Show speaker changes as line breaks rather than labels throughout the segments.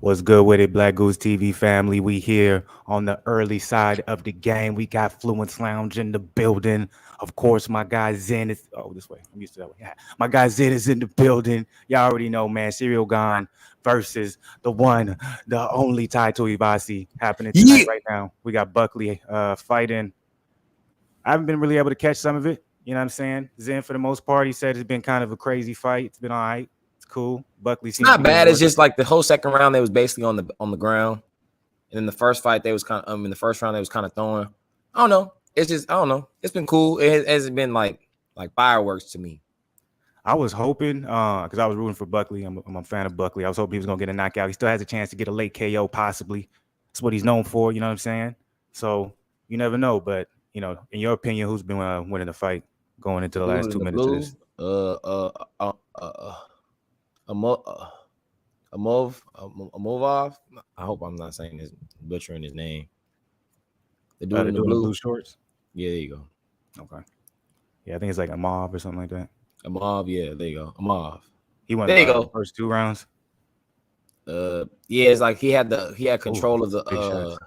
What's good with it, Black Goose TV family? We here on the early side of the game. We got Fluence Lounge in the building. Of course, my guy Zen is this way. I'm used to that way. Yeah. My guy Zen is in the building. Y'all already know, man. Ciryl Gane versus the one, the only Tuivasa happening tonight
Yeah.
right now. We got Buckley fighting. I haven't been really able to catch some of it. You know what I'm saying? Zen, for the most part, he said it's been kind of a crazy fight. It's been all right. It's cool. Buckley
It's
seems to
not
be getting
bad. It's
work.
just like the whole second round, they was basically on the ground, and in the first fight, they was kind of in the first round, they was kind of throwing. I don't know. It's just I don't know. It's been cool. It hasn't been like fireworks to me.
I was hoping, because I was rooting for Buckley. I'm a fan of Buckley. I was hoping he was gonna get a knockout. He still has a chance to get a late KO, possibly. That's what he's known for. You know what I'm saying? So you never know. But in your opinion, who's been winning the fight going into the
Dude
last
in the
2 minutes of
blue,
this?
Amovov. I hope I'm not saying this, butchering his name. The dude
The
in the
dude in the
blue.
blue shorts.
Yeah, there you go.
Okay. Yeah, I think it's like a mob or something like that.
Amov. Yeah, there you go. Amov.
He won
There you
the
go.
first 2 rounds.
Yeah, it's like he had control
Ooh,
of the
big shots.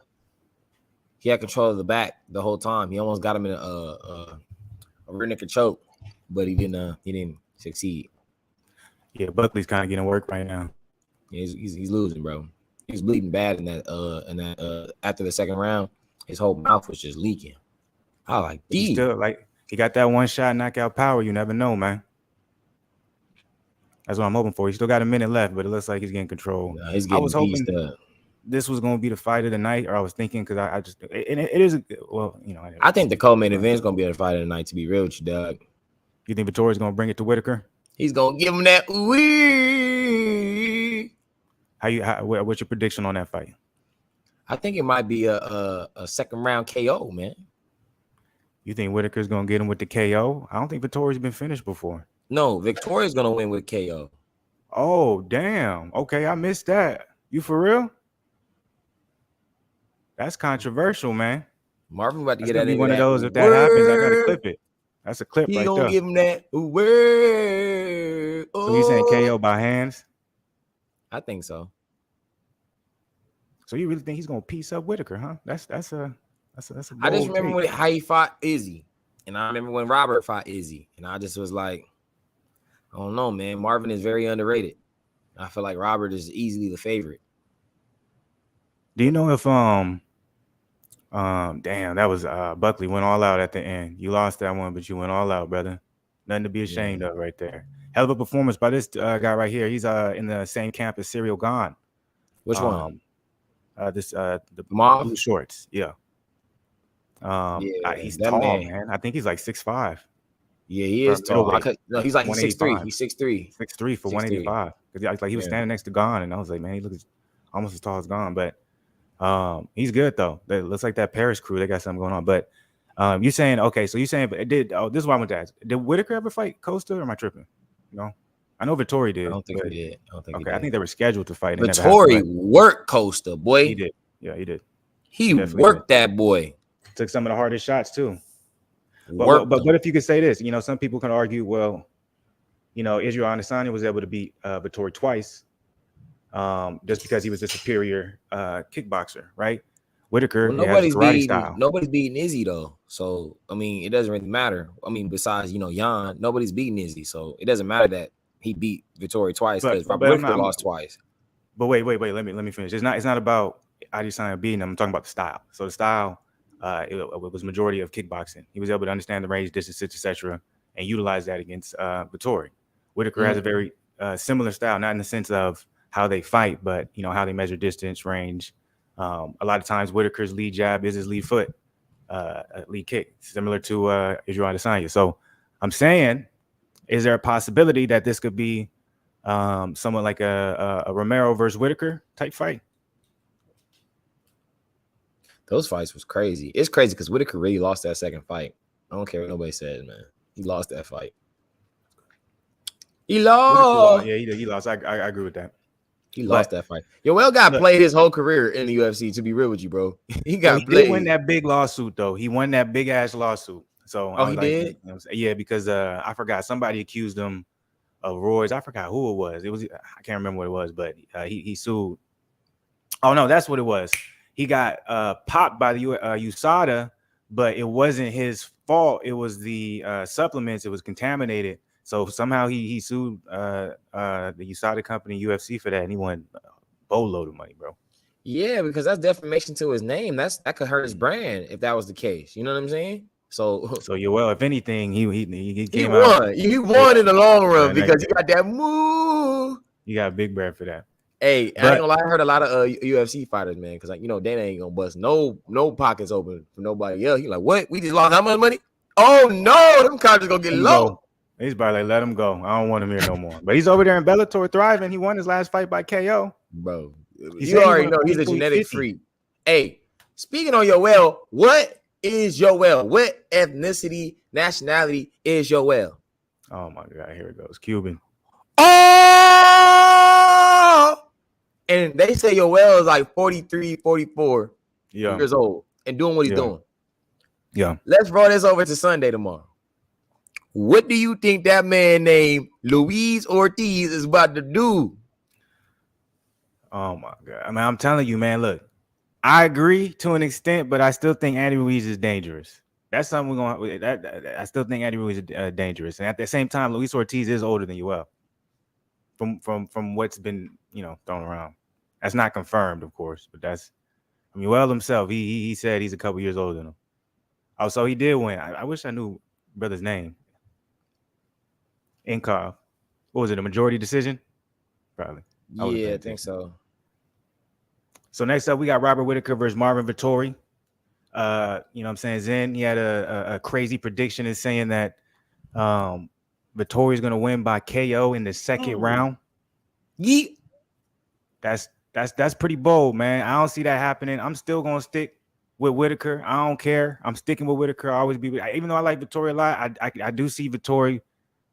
he had control of the back the whole time. He almost got him in a rear naked choke, but he didn't succeed.
Yeah, Buckley's kind of getting work right now.
Yeah, he's losing, bro. He was bleeding bad in that after the second round. His whole mouth was just leaking. I was like,
He
D.
still he got that one shot knockout power. You never know, man. That's what I'm hoping for. He still got a minute left, but it looks like he's getting control.
Nah, he's
I
getting
was hoping
pieced up.
this was going to be the fight of the night, or I was thinking because I just and it is
I think the co-main event is gonna be the fight of the night. To be real with you, Doug.
You think Vettori's going to bring it to Whittaker?
He's gonna give him that. Wee.
What's your prediction on that fight?
I think it might be a second round KO, man.
You think Whittaker's going to get him with the KO? I don't think Vettori's been finished before.
No, Victoria's gonna win with KO.
Oh, damn. Okay, I missed that. You for real? That's controversial, man.
Marvin about to
That's
get that
gonna be
nigga
one of
that
those. If that happens, I gotta clip it. That's a clip
He
right
gonna
there.
give him that word.
So you saying KO by hands?
I think so.
So you really think he's gonna piece up Whittaker, huh? That's a
I just
bold
remember
take.
how he fought Izzy, and I remember when Robert fought Izzy, and I just was like, I don't know, man. Marvin is very underrated. I feel like Robert is easily the favorite.
Do you know if damn, that was Buckley went all out at the end. You lost that one, but you went all out, brother. Nothing to be ashamed of right there. Hell of a performance by this guy right here. He's in the same camp as Ciryl Gane.
Which one?
The
Mauve?
blue shorts. Yeah.
Yeah,
He's
that
tall,
man.
man. I think he's like 6'5".
Yeah, he
For
is
a
tall.
middleweight.
No, he's 6'3".
185.
He's 6'3".
6'3" for 185. Because he was
Yeah.
standing next to Gane, and I was like, man, he looks almost as tall as Gane. But he's good though. It looks like that Paris crew. They got something going on. But you're saying okay? So you're saying it did? Oh, this is what I want to ask. Did Whittaker ever fight Costa, or am I tripping? No, I know Vettori did.
I don't think he did.
Okay, I think they were scheduled to fight.
Vettori worked Costa, boy.
He did. Yeah, he did.
He worked that boy.
Took some of the hardest shots too. But what if you could say this? Some people can argue, well, Israel Adesanya was able to beat Vettori twice, just because he was a superior kickboxer, right? Whittaker,
nobody's
beating
beating Izzy though, so I mean it doesn't really matter. I mean, besides Jan, nobody's beating Izzy, so it doesn't matter that he beat Vettori twice because Robert Whittaker lost twice.
But wait, let me finish. It's not about Adesanya beating him. I'm talking about the style. So the style, it was majority of kickboxing. He was able to understand the range, distance, etc., and utilize that against Vettori. Whittaker has a very similar style, not in the sense of how they fight, but how they measure distance, range. A lot of times Whittaker's lead jab is his lead foot, lead kick, similar to Israel Adesanya. So I'm saying, is there a possibility that this could be someone like a Romero versus Whittaker type fight?
Those fights was crazy. It's crazy because Whittaker really lost that second fight. I don't care what nobody says, man. He lost that fight. He lost.
Yeah, he lost. I agree with that.
He lost that fight. Yoel got played his whole career in the UFC, to be real with you, bro. He got played.
Did win that big lawsuit, though. He won that big ass lawsuit. So
he did?
Yeah, because I forgot somebody accused him of roids. I forgot who it was. I can't remember what it was, but he sued Oh no, that's what it was. He got popped by the USADA, but it wasn't his fault. It was the supplements. It was contaminated. So somehow he sued the USADA company UFC for that, and he won a boatload of money, bro.
Yeah, because that's defamation to his name. That could hurt his brand if that was the case. You know what I'm saying? So
Well, if anything, he came
won.
out.
He won in the long run because
he
got that move.
You got a big bread for that.
Hey, I ain't gonna lie, I heard a lot of UFC fighters, man, because Dana ain't gonna bust no pockets open for nobody else. He like, what? We just lost how much money? Oh no, them cards gonna get low.
He's probably like, let him go. I don't want him here no more. But he's over there in Bellator thriving. He won his last fight by KO.
Bro, you already know he's a genetic freak. Hey, speaking on Yoel, what is Yoel? What ethnicity, nationality is Yoel?
Oh my God, here it goes. Cuban.
Oh! And they say Yoel is like 43, 44 years old and doing what he's doing.
Yeah.
Let's roll this over to Sunday tomorrow. What do you think that man named Luis Ortiz is about to do?
Oh my God. I mean, I'm telling you, man, look, I agree to an extent, but I still think Andy Ruiz is dangerous. That's something we're going to, I still think Andy Ruiz is dangerous. And at the same time, Luis Ortiz is older than Yoel. From what's been, thrown around. That's not confirmed, of course, but Yoel himself, he said he's a couple years older than him. Oh, so he did win. I wish I knew brother's name. Inkov. What was it, a majority decision? Probably.
I think so.
So next up, we got Robert Whittaker versus Marvin Vettori. You know what I'm saying? Zen, he had a crazy prediction in saying that Vettori is going to win by KO in the second round.
Yeah.
That's pretty bold, man. I don't see that happening. I'm still going to stick with Whittaker. I don't care. I'm sticking with Whittaker. I always be, even though I like Vettori a lot, I do see Vettori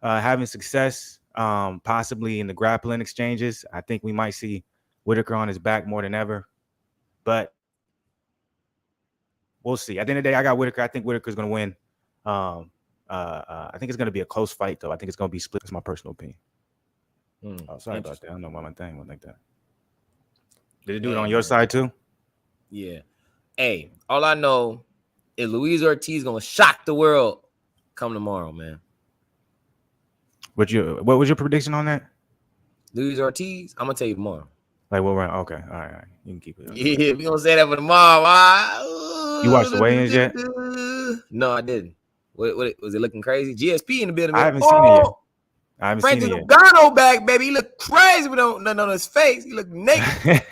having success, possibly in the grappling exchanges. I think we might see Whittaker on his back more than ever, but we'll see. At the end of the day, I got Whittaker. I think Whittaker's going to win. I think it's going to be a close fight, though. I think it's going to be split. That's my personal opinion. Oh, sorry about that. I don't know why my thing went like that. Did it do it on your side too?
Yeah. Hey, all I know is Luis Ortiz going to shock the world come tomorrow, man.
What was your prediction on that?
Luis Ortiz, I'm gonna tell you tomorrow.
Like what round? Okay, all right. You can keep it.
Yeah, we gonna say that for tomorrow.
You watched the weigh-ins yet?
No, I didn't. What was it looking crazy? GSP in the building.
I haven't seen it yet. I haven't
Francis
seen it yet.
Gane back, baby. He looked crazy with nothing on his face. He looked naked.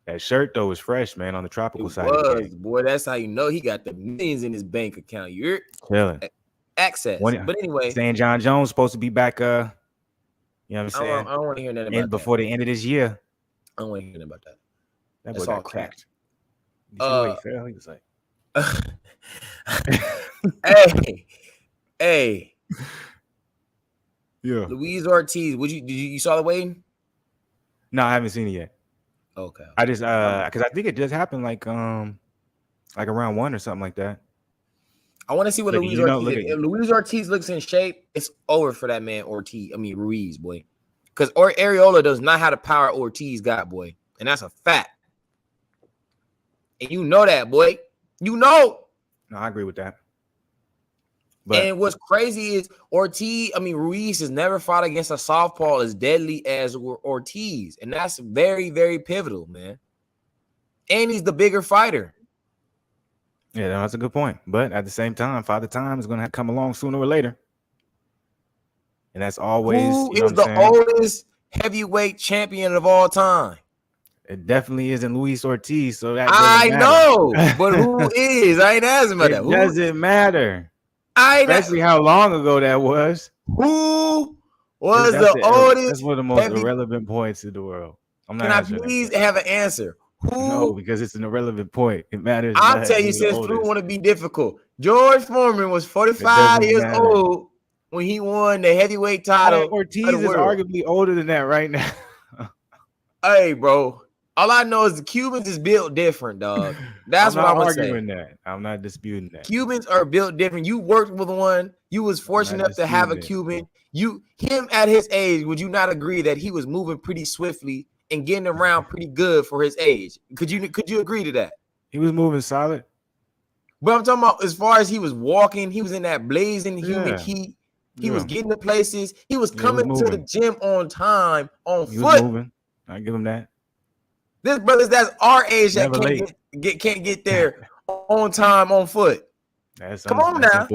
That shirt though was fresh, man. On the tropical side.
Boy, that's how you know he got the millions in his bank account. You're
killing.
Access. But anyway,
saying John Jones supposed to be back. You know what I'm saying?
I don't want to hear nothing about
before the end of this year.
I don't want to hear nothing about that.
That boy got cracked.
He
was like,
hey.
Yeah.
Luis Ortiz, you saw the weigh-in?
No, I haven't seen it yet.
Okay.
I just because I think it just happened like around 1 or something like that.
I want to see what Luis Ortiz did. If Luis Ortiz looks in shape, it's over for that man Ruiz, boy. Because Areola does not have the power Ortiz got, boy. And that's a fact. And you know that, boy. You know.
No, I agree with that.
And what's crazy is Ruiz has never fought against a southpaw as deadly as Ortiz. And that's very, very pivotal, man. And he's the bigger fighter.
Yeah, that's a good point. But at the same time, Father Time is going to have to come along sooner or later. And that's always
who is the oldest heavyweight champion of all time?
It definitely isn't Luis Ortiz. So that
I know, but who is? I ain't asking about that.
It doesn't matter. Especially how long ago that was.
Who was the oldest?
That's one of the most irrelevant points in the world.
Can I please have an answer?
No, because it's an irrelevant point. It matters.
I'll tell you, since Fluence want to be difficult. George Foreman was 45 years old when he won the heavyweight title.
Ortiz is arguably older than that right now.
Hey, bro. All I know is the Cubans is built different, dog. That's what I'm
arguing that. I'm not disputing that.
Cubans are built different. You worked with one. You was fortunate enough to have a Cuban. Him at his age, would you not agree that he was moving pretty swiftly and getting around pretty good for his age? Could you agree to that?
He was moving solid.
But I'm talking about as far as he was walking, he was in that blazing humid heat. He was getting to places. He was coming to the gym on time, on foot. Was moving.
I give him that.
This brothers that's our age that can't get there on time, on foot. Come on now.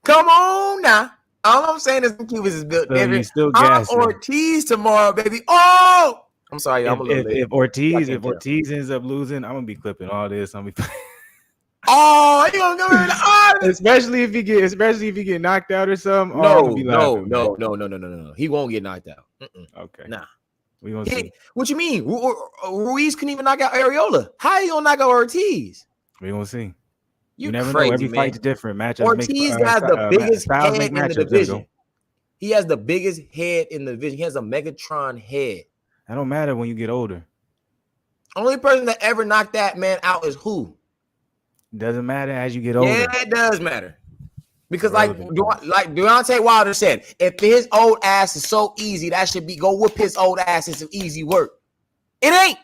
Come on now. All I'm saying is the Cubans is built different. I'm Ortiz tomorrow, baby. Oh, I'm sorry. I'm a little late.
If Ortiz ends up losing, I'm gonna be clipping all this. I'm gonna be.
Oh, you gonna go in the audience?
Especially if he get knocked out or something.
No. He won't get knocked out.
Okay.
Nah.
We gonna see.
What you mean? Ruiz couldn't even knock out Areola. How you gonna knock out Ortiz?
We gonna see.
You
never
crazy,
know. Every
man.
fight's different. Matchups.
Ortiz has the biggest head in the division. He has the biggest head in the division. He has a Megatron head.
That don't matter when you get older.
Only person that ever knocked that man out is who?
Doesn't matter as you get older.
Yeah, it does matter. Because like Deontay Wilder said, if his old ass is so easy, that should be go whoop his old ass. It's some easy work. It ain't.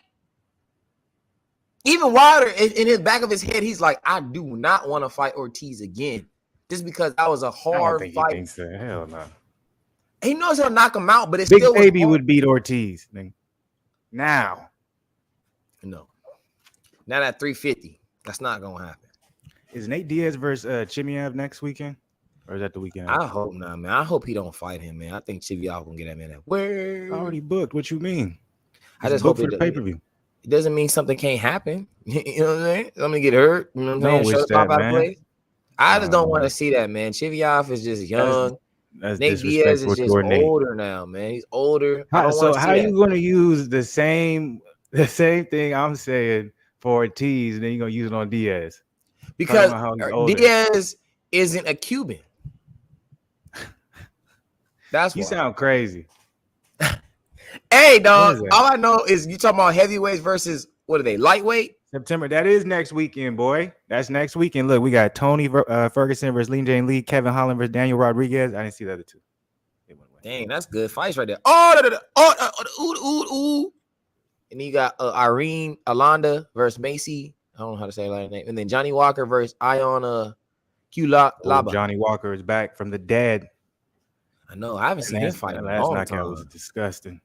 Even Wilder, in his back of his head, he's like, I do not want to fight Ortiz again. Just because that was a hard fight.
He thinks that. Hell no.
He knows he'll knock him out, but it's
Big
still
Baby would beat Ortiz. Now.
No. Not at 350. That's not gonna happen.
Is Nate Diaz versus Chimaev next weekend? Or is that the weekend?
I hope not, man. I hope he don't fight him, man. I think Chimaev gonna get that man that word.
Already booked. What you mean?
I just hope
for the pay-per-view.
It doesn't mean something can't happen. You know what I'm saying? Somebody get hurt. You know what I'm saying? Shut up out of place. I just don't want to see that, man. Chimaev is just young. Nate Diaz is just older now, man. He's older.
So how are you going to use the same thing I'm saying for Ortiz, and then you're going to use it on Diaz?
Because Diaz isn't a Cuban. That's
you sound crazy.
Hey, dog. All I know is you talking about heavyweights versus what are they? Lightweight?
September. That is next weekend, boy. That's next weekend. Look, we got Tony Ferguson versus Lean Jane Lee, Kevin Holland versus Daniel Rodriguez. I didn't see the other two.
Dang, that's good fights right there. Ooh. And you got Irene Alanda versus Macy. I don't know how to say her name. And then Johnny Walker versus Iona Laba.
Johnny Walker is back from the dead.
I know. I haven't seen him fight in a long time. Last knockout was
disgusting.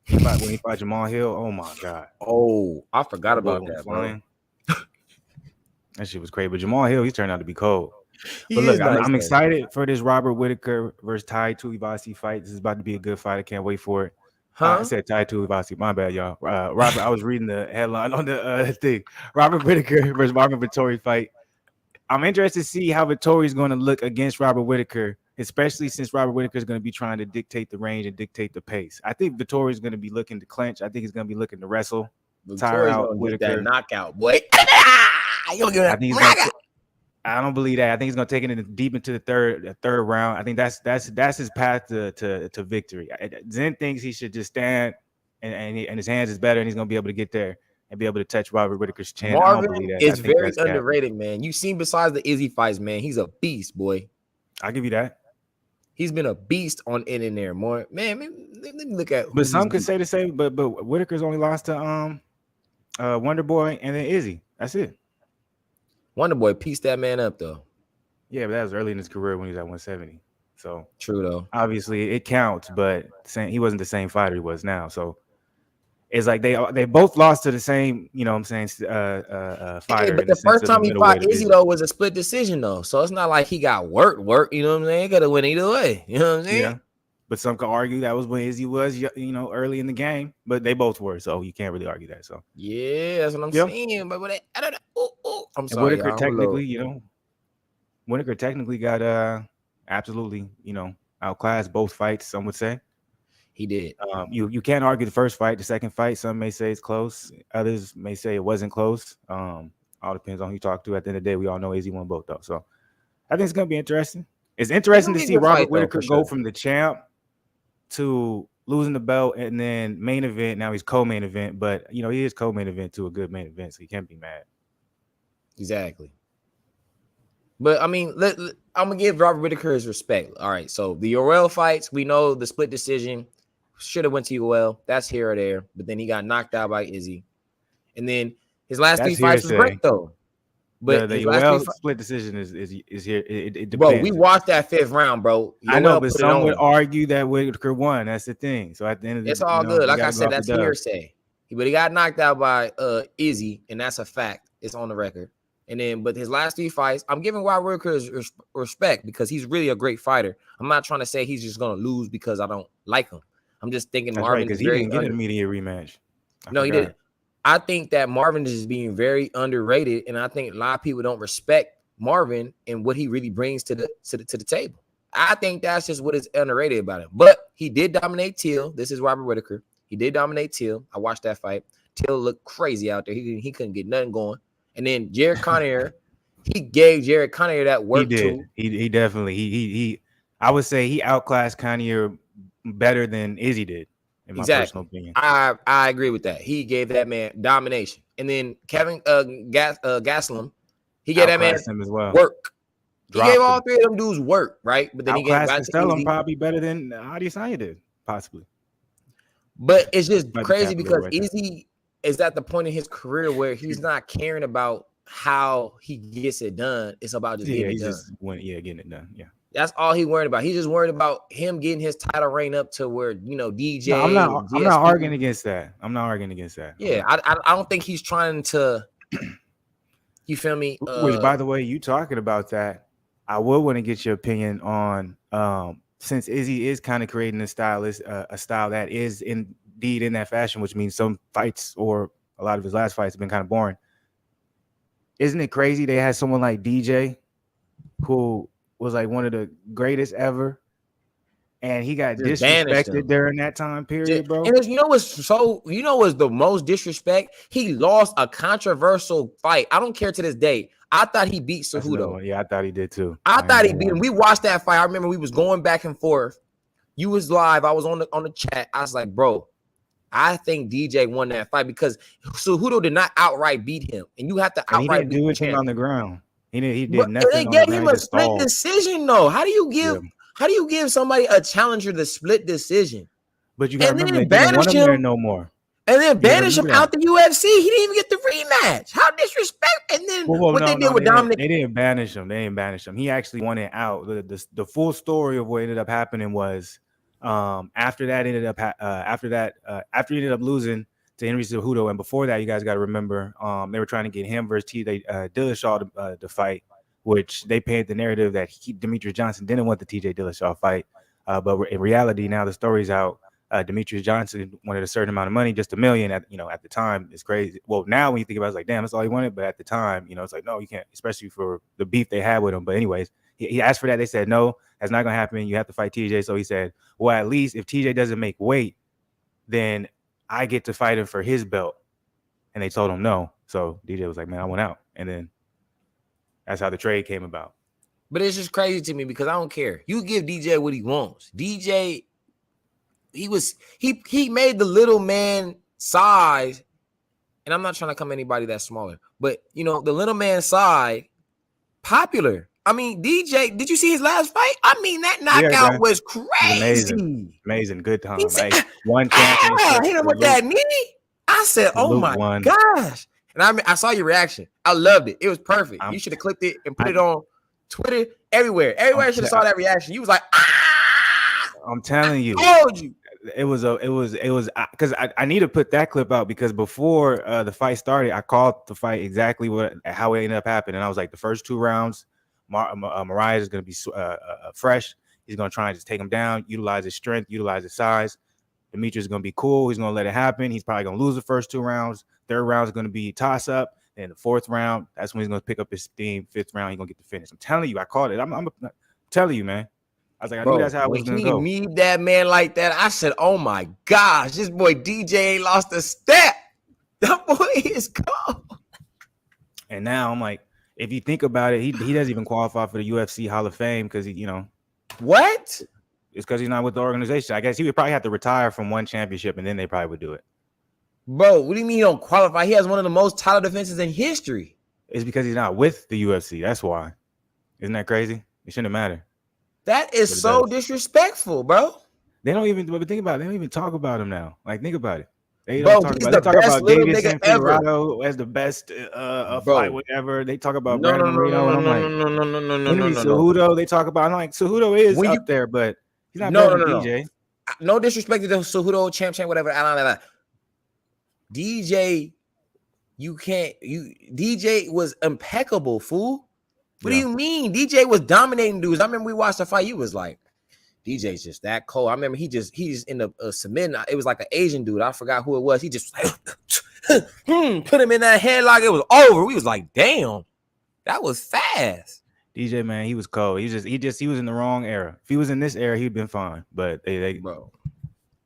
When he fought Jamal Hill, oh my god.
Oh, I forgot about that, bro.
That shit was crazy. But Jamal Hill, he's turned out to be cold. But look, I'm excited for this Robert Whittaker versus Tai Tuivasa fight. This is about to be a good fight. I can't wait for it. I said Tai Tuivasa. My bad, y'all. Robert, I was reading the headline on the thing. Robert Whittaker versus Marvin Vettori fight. I'm interested to see how Vettori is going to look against Robert Whittaker, especially since Robert Whittaker is going to be trying to dictate the range and dictate the pace. I think Vettori is going to be looking to clinch. I think he's going to be looking to wrestle. Tire out Whittaker.
That knockout, boy.
I don't believe that. I think he's going to take it deep into the third round. I think that's his path to victory. Zen thinks he should just stand and his hands is better, and he's going to be able to get there and be able to touch Robert Whittaker's chin.
Marvin is very underrated, man. You've seen besides the Izzy fights, man, he's a beast, boy.
I'll give you that.
He's been a beast on in there, more man. Let me look at.
But some could say the same. But Whittaker's only lost to Wonder Boy and then Izzy. That's it.
Wonder Boy pieced that man up though.
Yeah, but that was early in his career when he was at 170. So
true though.
Obviously, it counts, but he wasn't the same fighter he was now. So it's like they both lost to the same, you know what I'm saying, fighter.
But the first time he fought Izzy though was a split decision though. So it's not like he got work, you know what I'm saying? He could have went either way. You know what I'm saying? Yeah.
But some could argue that was when Izzy was, early in the game, but they both were, so you can't really argue that. So
yeah, that's what I'm saying. But I don't know. I'm sorry.
Whittaker technically got absolutely, outclassed both fights. Some would say
he did.
You can't argue the first fight. The second fight, some may say it's close. Others may say it wasn't close. All depends on who you talk to. At the end of the day, we all know Izzy won both though. So I think it's gonna be interesting. It's interesting to see Robert Whittaker go from the champ to losing the belt, and then main event. Now he's co-main event, but he is co-main event to a good main event, so he can't be mad.
Exactly. But I mean, I'm gonna give Robert Whittaker his respect. All right, so the Yoel fights, we know the split decision should have went to Yoel. That's here or there, but then he got knocked out by Izzy, and then his last 3 fights was great though. But
the Yoel split decision is here. It depends.
Bro, we watched that 5th round, bro.
Yoel, I know, but some would argue that Whittaker won. That's the thing. So at the end of the day,
it's all good. Like I said, that's hearsay. But he got knocked out by Izzy, and that's a fact. It's on the record. And then, but his last 3 fights, I'm giving Robert Whittaker respect because he's really a great fighter. I'm not trying to say he's just gonna lose because I don't like him. I'm just thinking Marvin
because he didn't get an immediate rematch.
No, he didn't. I think that Marvin is being very underrated, and I think a lot of people don't respect Marvin and what he really brings to the table. I think that's just what is underrated about him. But he did dominate Till. This is Robert Whittaker. He did dominate Till. I watched that fight. Till looked crazy out there. He couldn't get nothing going. And then Jared Connor, he gave Jared Connor that work.
He did.
Too.
He definitely he. I would say he outclassed Connor better than Izzy did. In my personal opinion,
I agree with that. He gave that man domination, and then Kevin Gastelum, he gave that man
him as well.
Work. He gave all 3 of them dudes work, right? But then he gave
Gastelum probably better than Adesanya did, possibly.
But it's just crazy because Izzy is at the point in his career where he's not caring about how he gets it done. It's about just getting it done.
Getting it done. Yeah.
That's all he's worried about. He's just worried about him getting his title reign up to where, DJ.
No, I'm not arguing against that.
Yeah, I don't think he's trying to. You feel me?
Which, by the way, you talking about that, I would want to get your opinion on since Izzy is kind of creating a style that is indeed in that fashion, which means some fights or a lot of his last fights have been kind of boring. Isn't it crazy they had someone like DJ who was like one of the greatest ever, and he got disrespected during that time period, bro?
And what's the most disrespect? He lost a controversial fight. I don't care to this day. I thought he beat Cejudo.
Yeah, I thought he did too.
I thought he beat him. We watched that fight. I remember we was going back and forth. You was live. I was on the chat. I was like, bro, I think DJ won that fight because Cejudo did not outright beat him, and you have to outright beat him.
He didn't do it on the ground. He did nothing.
They gave him a split decision, though. How do you give somebody a challenger the split decision?
But you got to remember, they didn't want him there no more.
And then banish him out the UFC. He didn't even get the rematch. How disrespect! And then they did with Dominic,
they didn't banish him. He actually wanted out. The full story of what ended up happening was after he ended up losing to Henry Cejudo, and before that, you guys got to remember, they were trying to get him versus Dillashaw to fight, which they painted the narrative that Demetrius Johnson didn't want the TJ Dillashaw fight, but in reality, now the story's out. Demetrius Johnson wanted a certain amount of money, just $1 million. At the time, it's crazy. Well, now when you think about it, it's like, damn, that's all he wanted. But at the time, it's like, no, you can't, especially for the beef they had with him. But anyways, he asked for that. They said, no, that's not gonna happen. You have to fight TJ. So he said, well, at least if TJ doesn't make weight, then I get to fight him for his belt. And they told him no. So DJ was like, man, I want out. And then that's how the trade came about.
But it's just crazy to me because I don't care. You give DJ what he wants. DJ, he made the little man size, and I'm not trying to come anybody that's smaller, but the little man side popular. I mean, DJ, did you see his last fight? I mean, that knockout was crazy.
Amazing. Good time. One championship.
Hit him with that knee. I said, oh my gosh. And I saw your reaction. I loved it. It was perfect. You should have clipped it and put it on Twitter, everywhere. Everywhere should have saw that reaction. You was like,
I'm telling you.
I told you.
It was because I need to put that clip out because before the fight started, I called the fight exactly how it ended up happening. And I was like, the first 2 rounds, Mariah is going to be fresh. He's going to try and just take him down, utilize his strength, utilize his size. Demetrius is going to be cool. He's going to let it happen. He's probably going to lose the first 2 rounds. 3rd round is going to be toss up. And the 4th round, that's when he's going to pick up his steam. 5th round, he's going to get the finish. I'm telling you, I called it. I'm telling you, man. I was like, I knew that's how it was going to go.
He need that man like that. I said, oh my gosh, this boy DJ ain't lost a step. That boy is cold.
And now I'm like, if you think about it, he doesn't even qualify for the UFC Hall of Fame because he,
What?
It's because he's not with the organization. I guess he would probably have to retire from one championship, and then they probably would do it.
Bro, what do you mean he don't qualify? He has one of the most title defenses in history.
It's because he's not with the UFC. That's why. Isn't that crazy? It shouldn't matter.
That is so disrespectful, bro.
They don't even think about it. They don't even talk about him now. Like, think about it. They
bro,
don't
he's the best little nigga ever.
As the best fight, whatever. They talk about
no,
Henry Cejudo. They talk about. I'm like, Cejudo is up there, but he's not better than DJ.
No disrespect to the Cejudo champ, whatever. DJ, DJ was impeccable, fool. What do you mean? DJ was dominating dudes. I remember we watched the fight. You was like, DJ's just that cold. I remember he's in a submitting. It was like an Asian dude. I forgot who it was. He just put him in that headlock. It was over. We was like, damn, that was fast.
DJ, man, he was cold. He was in the wrong era. If he was in this era, he'd been fine. But bro.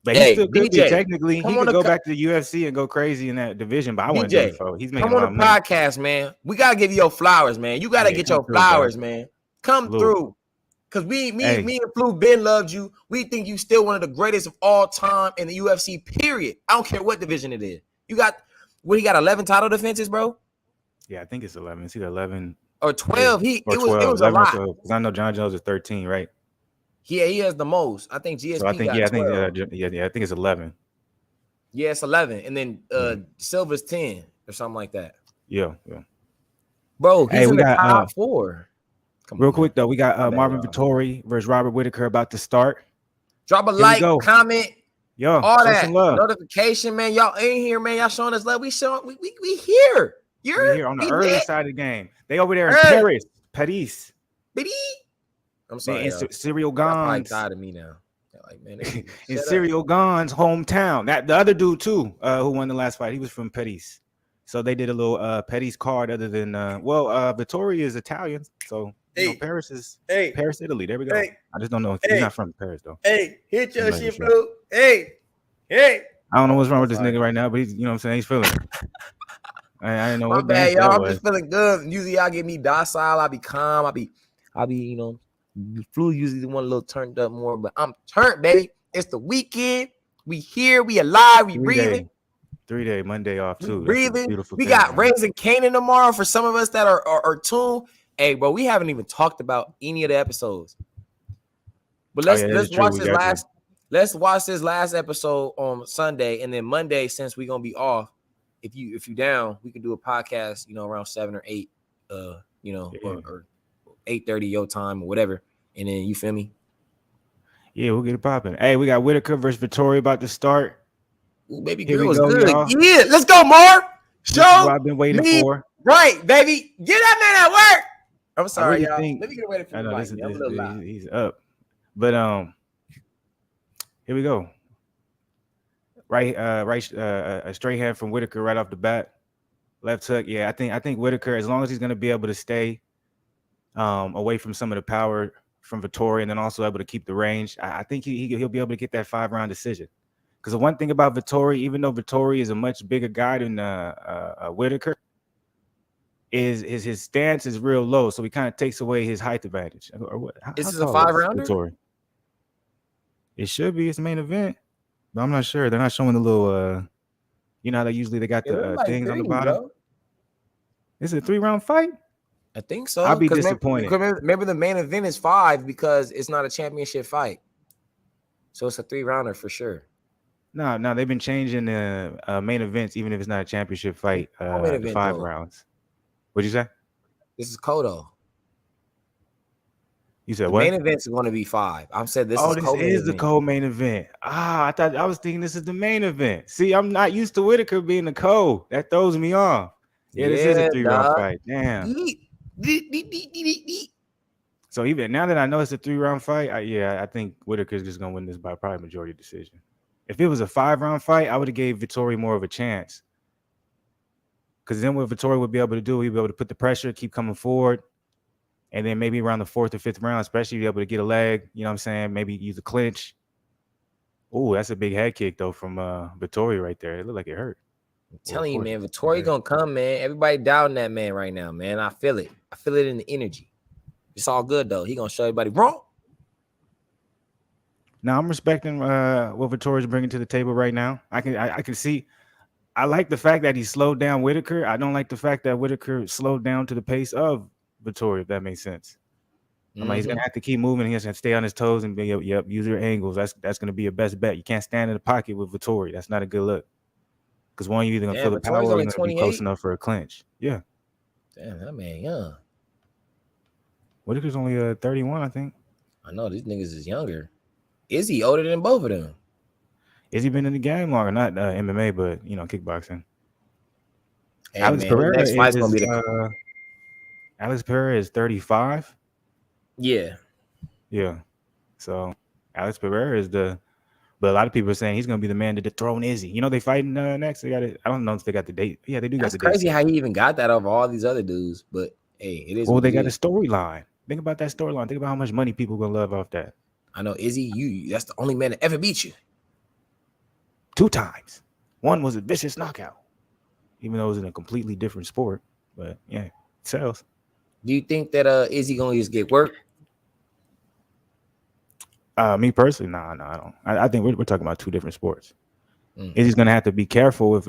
But he still could be technically. He could go back to the UFC and go crazy in that division. But I wouldn't do it for. He's making
come on the podcast, man. We gotta give you your flowers, man. You gotta get your flowers, man. Come through. Cause me and Flu Ben loved you. We think you still one of the greatest of all time in the UFC. Period. I don't care what division it is. You got he got 11 title defenses, bro.
Yeah, I think it's 11. It's either 11
or 12. It was a lot.
Because I know John Jones is 13, right?
Yeah, he has the most. I think GSP. So I think
12. I think it's 11.
Yeah, it's 11, and then Silver's 10 or something like that.
Yeah.
Bro, he's in the top 4.
Real quick though, we got Marvin Vettori versus Robert Whittaker about to start.
Drop a like, comment, all that
notification,
man. Y'all ain't here, man. Y'all showing us love. We here.
You're here on the early side of the game. They over there in Paris.
I'm sorry.
In Ciryl Gane's
tired of me now. Like, man,
in Ciryl Gane's hometown. That the other dude too, who won the last fight, he was from Paris. So they did a little Paris card. Other than Vettori is Italian, so. Paris is Paris, Italy. There we go. I just don't know. He's not from Paris though.
Hit your shit, Blue. Hey.
I don't know what's wrong with this nigga right now, but he's, you know what I'm saying, he's feeling it. I didn't know what
bad, y'all. I'm just feeling good. Usually y'all get me docile. I be calm. I be, Flu usually the one a little turned up more, but I'm turned, baby. It's the weekend. We here. We alive. We breathing.
3-day Monday off too.
Breathing. We got Raising Canaan tomorrow for some of us that are tuned. Hey, bro, we haven't even talked about any of the episodes. But let's watch this last episode on Sunday, and then Monday, since we're gonna be off, if you down, we can do a podcast, around 7 or 8, or 8:30 your time or whatever. And then you feel me?
Yeah, we'll get it popping. Hey, we got Whittaker versus Vettori about to start.
Ooh, baby girl was good. Y'all. Yeah, let's go, Marv. Show
what I've been waiting for.
Right, baby. Get that man at work. I'm sorry, y'all. Let me get ready for the mic.
He's up. But here we go. A straight hand from Whittaker right off the bat. Left hook. Yeah, I think Whittaker, as long as he's gonna be able to stay away from some of the power from Vettori and then also able to keep the range, I think he'll be able to get that 5-round decision. Because the one thing about Vettori, even though Vettori is a much bigger guy than Whittaker, is his stance is real low, so he kind of takes away his height advantage. Or what?
Is this a 5-rounder?
It should be. It's main event, but I'm not sure. They're not showing the little, how they got the things on the bottom. Bro. Is it a 3-round fight?
I think so.
I'll be disappointed.
Remember, the main event is 5 because it's not a championship fight, so it's a 3-rounder for sure.
No, they've been changing the main events, even if it's not a championship fight. 5 rounds. What'd you say?
This is Kodo.
You said what?
Main events are going to be 5. I said this.
This is the co-main event. I was thinking this is the main event. See, I'm not used to Whittaker being the co. That throws me off. Yeah, this is a 3-round fight. Damn. So even now that I know it's a 3-round fight, I think Whittaker's just gonna win this by probably majority decision. If it was a 5-round fight, I would have gave Vettori more of a chance. Because then what Vettori would be able to do, he'd be able to put the pressure, keep coming forward, and then maybe around the 4th or 5th round, especially be able to get a leg, you know what I'm saying? Maybe use a clinch. Oh, that's a big head kick, though, from Vettori right there. It looked like it hurt.
I'm telling you, man, Vettori gonna come, man. Everybody doubting that man right now, man. I feel it. I feel it in the energy. It's all good, though. He gonna show everybody wrong.
Now I'm respecting what Vettori's bringing to the table right now. I can see. I like the fact that he slowed down Whittaker. I don't like the fact that Whittaker slowed down to the pace of Vettori, if that makes sense. I'm like, he's gonna have to keep moving. He has to stay on his toes and be, yep, use your angles. That's gonna be your best bet. You can't stand in the pocket with Vettori. That's not a good look. Because one, you're either gonna feel the power or you're gonna be close enough for a clinch. Yeah.
Damn, that man young.
Whittaker's only 31, I think.
I know these niggas is younger. Is he older than both of them?
Is he been in the game longer? Not MMA, but kickboxing.
Hey, Alex Pereira is
Alex Pereira is 35.
Yeah.
Yeah. So Alex Pereira is but a lot of people are saying he's gonna be the man to dethrone Izzy. They fighting next. They got it. I don't know if they got the date. Yeah, they do.
That's
got the date.
That's crazy how he even got that over all these other dudes. But hey, it is.
Well, they got a storyline. Think about that storyline. Think about how much money people are gonna love off that.
I know Izzy. That's the only man that ever beat you.
2 times. One was a vicious knockout, even though it was in a completely different sport. But yeah, it sells.
Do you think that Izzy gonna just get work?
Me personally, no, I don't. I think we're talking about 2 different sports. Izzy's gonna have to be careful if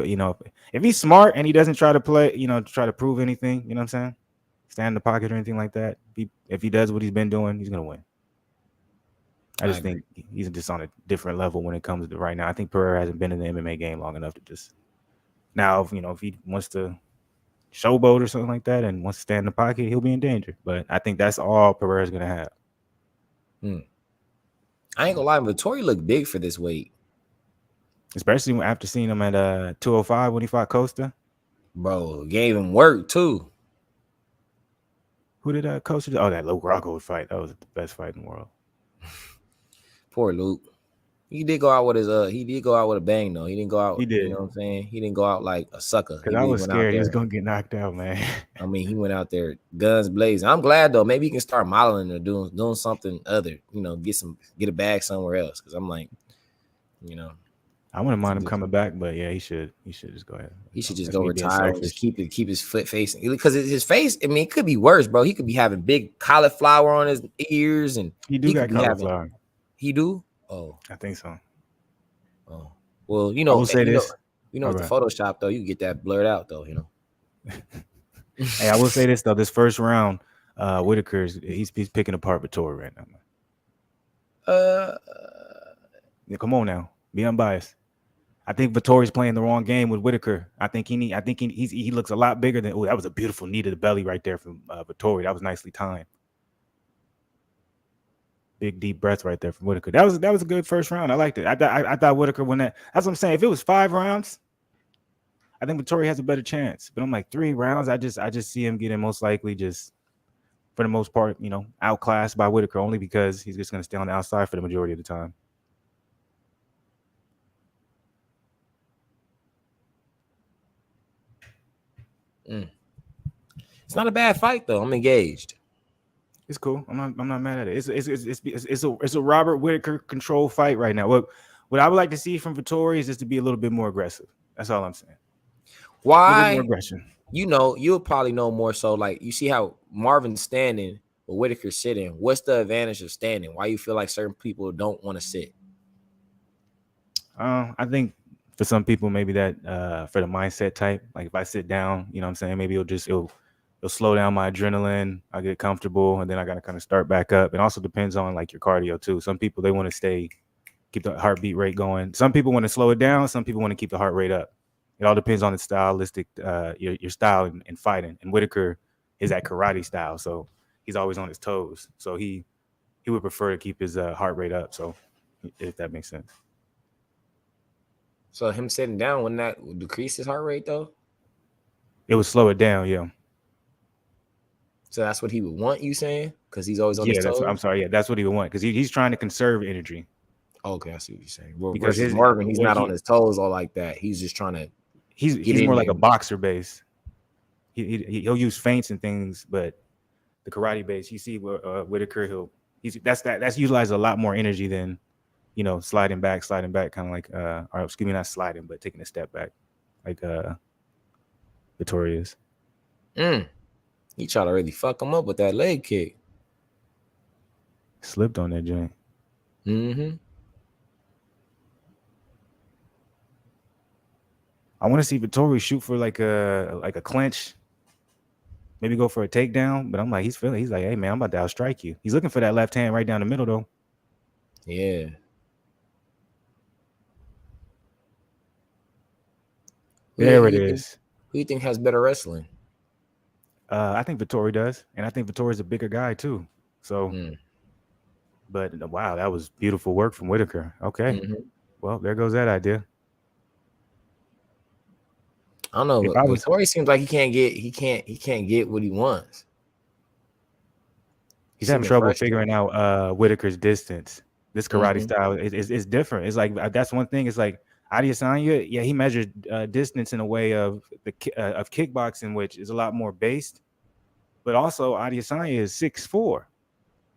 he's smart and he doesn't try to play, try to prove anything. You know what I'm saying? Stand in the pocket or anything like that. If he does what he's been doing, he's gonna win. I just think he's just on a different level when it comes to right now. I think Pereira hasn't been in the MMA game long enough to just now. If he wants to showboat or something like that and wants to stand in the pocket, he'll be in danger. But I think that's all Pereira's gonna have.
I ain't gonna lie, Vettori looked big for this weight,
especially after seeing him at 205 when he fought Costa.
Bro, gave him work too.
Who did Costa? Oh, that Luke Rocco fight. That was the best fight in the world.
Poor Luke. He did go out with a bang though. He didn't go out.
He did.
You know what I'm saying? He didn't go out like a sucker.
Because I was scared he was gonna get knocked out, man.
I mean, he went out there guns blazing. I'm glad though. Maybe he can start modeling or doing something other. Get a bag somewhere else. Because I'm like,
I wouldn't mind him coming back, but yeah, he should just go ahead.
He should just go retire and just keep his foot facing, because his face. I mean, it could be worse, bro. He could be having big cauliflower on his ears, and
he got cauliflower.
He do?
Oh, I think so.
Oh, well,
I will say this.
With the Photoshop though, you can get that blurred out though.
Hey, I will say this though. This first round, Whittaker he's picking apart Vettori right now. Yeah, come on now, be unbiased. I think Vettori's playing the wrong game with Whittaker. I think he looks a lot bigger than. Oh, that was a beautiful knee to the belly right there from Vettori. That was nicely timed. Big deep breath right there from Whittaker. That was a good first round. I liked it. I thought Whittaker won that. That's what I'm saying. If it was 5 rounds, I think Vettori has a better chance. But I'm like 3 rounds. I just see him getting most likely just for the most part, outclassed by Whittaker only because he's just going to stay on the outside for the majority of the time.
It's not a bad fight though. I'm engaged.
It's cool. I'm not mad at it. It's a Robert Whittaker control fight right now. What I would like to see from Vettori is just to be a little bit more aggressive. That's all I'm saying.
Why?
More aggression.
You'll probably know more so. Like you see how Marvin's standing, but Whittaker's sitting. What's the advantage of standing? Why you feel like certain people don't want to sit?
I think for some people maybe that for the mindset type. Like if I sit down, you know what I'm saying, maybe it'll slow down my adrenaline. I get comfortable, and then I got to kind of start back up. It also depends on like your cardio too. Some people, they want to keep the heartbeat rate going. Some people want to slow it down. Some people want to keep the heart rate up. It all depends on the stylistic, your style in fighting. And Whittaker is that karate style, so he's always on his toes. So he would prefer to keep his heart rate up. So if that makes sense.
So him sitting down, wouldn't that decrease his heart rate though?
It would slow it down, yeah.
So that's what he would want, you saying? Because he's always on his toes?
I'm sorry. Yeah, that's what he would want because he's trying to conserve energy.
Okay, I see what you're saying. Well, because Marvin, he's not on his toes or like that. He's just trying to.
He's more like a boxer base. He'll use feints and things, but the karate base, you see, Whittaker, that's utilized a lot more energy than, sliding back, kind of like, or excuse me, not sliding, but taking a step back, like Vettori is.
He tried to really fuck him up with that leg kick.
Slipped on that joint.
Mm-hmm.
I want to see Vettori shoot for like a clinch, maybe go for a takedown. But I'm like, he's like, hey man, I'm about to outstrike you. He's looking for that left hand right down the middle though.
Yeah.
There it is.
Who do you think has better wrestling?
I think Vettori does, and I think Vettori's a bigger guy too. So, but wow, that was beautiful work from Whittaker. Okay, well, there goes that idea.
I don't know. Vettori seems like he can't get what he wants.
He's having trouble figuring out Whittaker's distance. This karate style is different. It's like that's one thing. It's like Adesanya, yeah, he measured distance in a way of kickboxing, which is a lot more based. But also Adesanya is 6'4".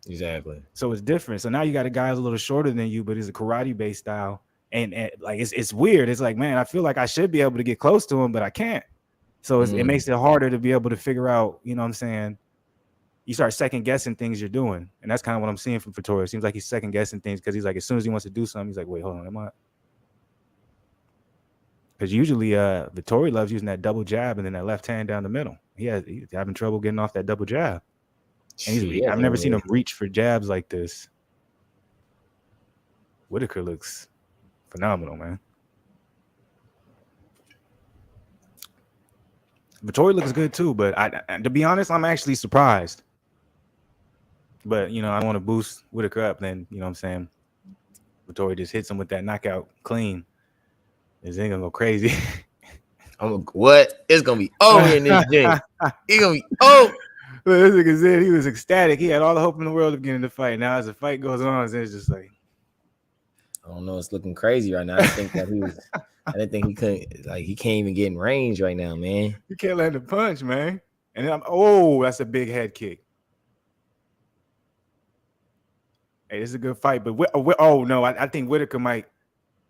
Exactly.
So it's different. So now you got a guy who's a little shorter than you, but it's a karate based style. And like it's weird. It's like, man, I feel like I should be able to get close to him, but I can't. So it makes it harder to be able to figure out, you know what I'm saying? You start second guessing things you're doing. And that's kind of what I'm seeing from Vettori. It seems like he's second guessing things because he's like, as soon as he wants to do something, he's like, wait, hold on, am I? Because usually Vettori loves using that double jab and then that left hand down the middle. He's having trouble getting off that double jab. And I've never seen him reach for jabs like this. Whittaker looks phenomenal, man. Vettori looks good too, but to be honest, I'm actually surprised. But, you know, I don't want to boost Whittaker up. Then, you know what I'm saying? Vettori just hits him with that knockout clean. This ain't gonna go crazy.
What? It's gonna be over in this game. It's gonna be over.
This nigga said he was ecstatic. He had all the hope in the world of getting the fight. Now, as the fight goes on, it's just like,
I don't know. It's looking crazy right now. I think that I didn't think he couldn't. Like, he can't even get in range right now, man.
You can't land a punch, man. And that's a big head kick. Hey, this is a good fight, but oh no, I think Whittaker might.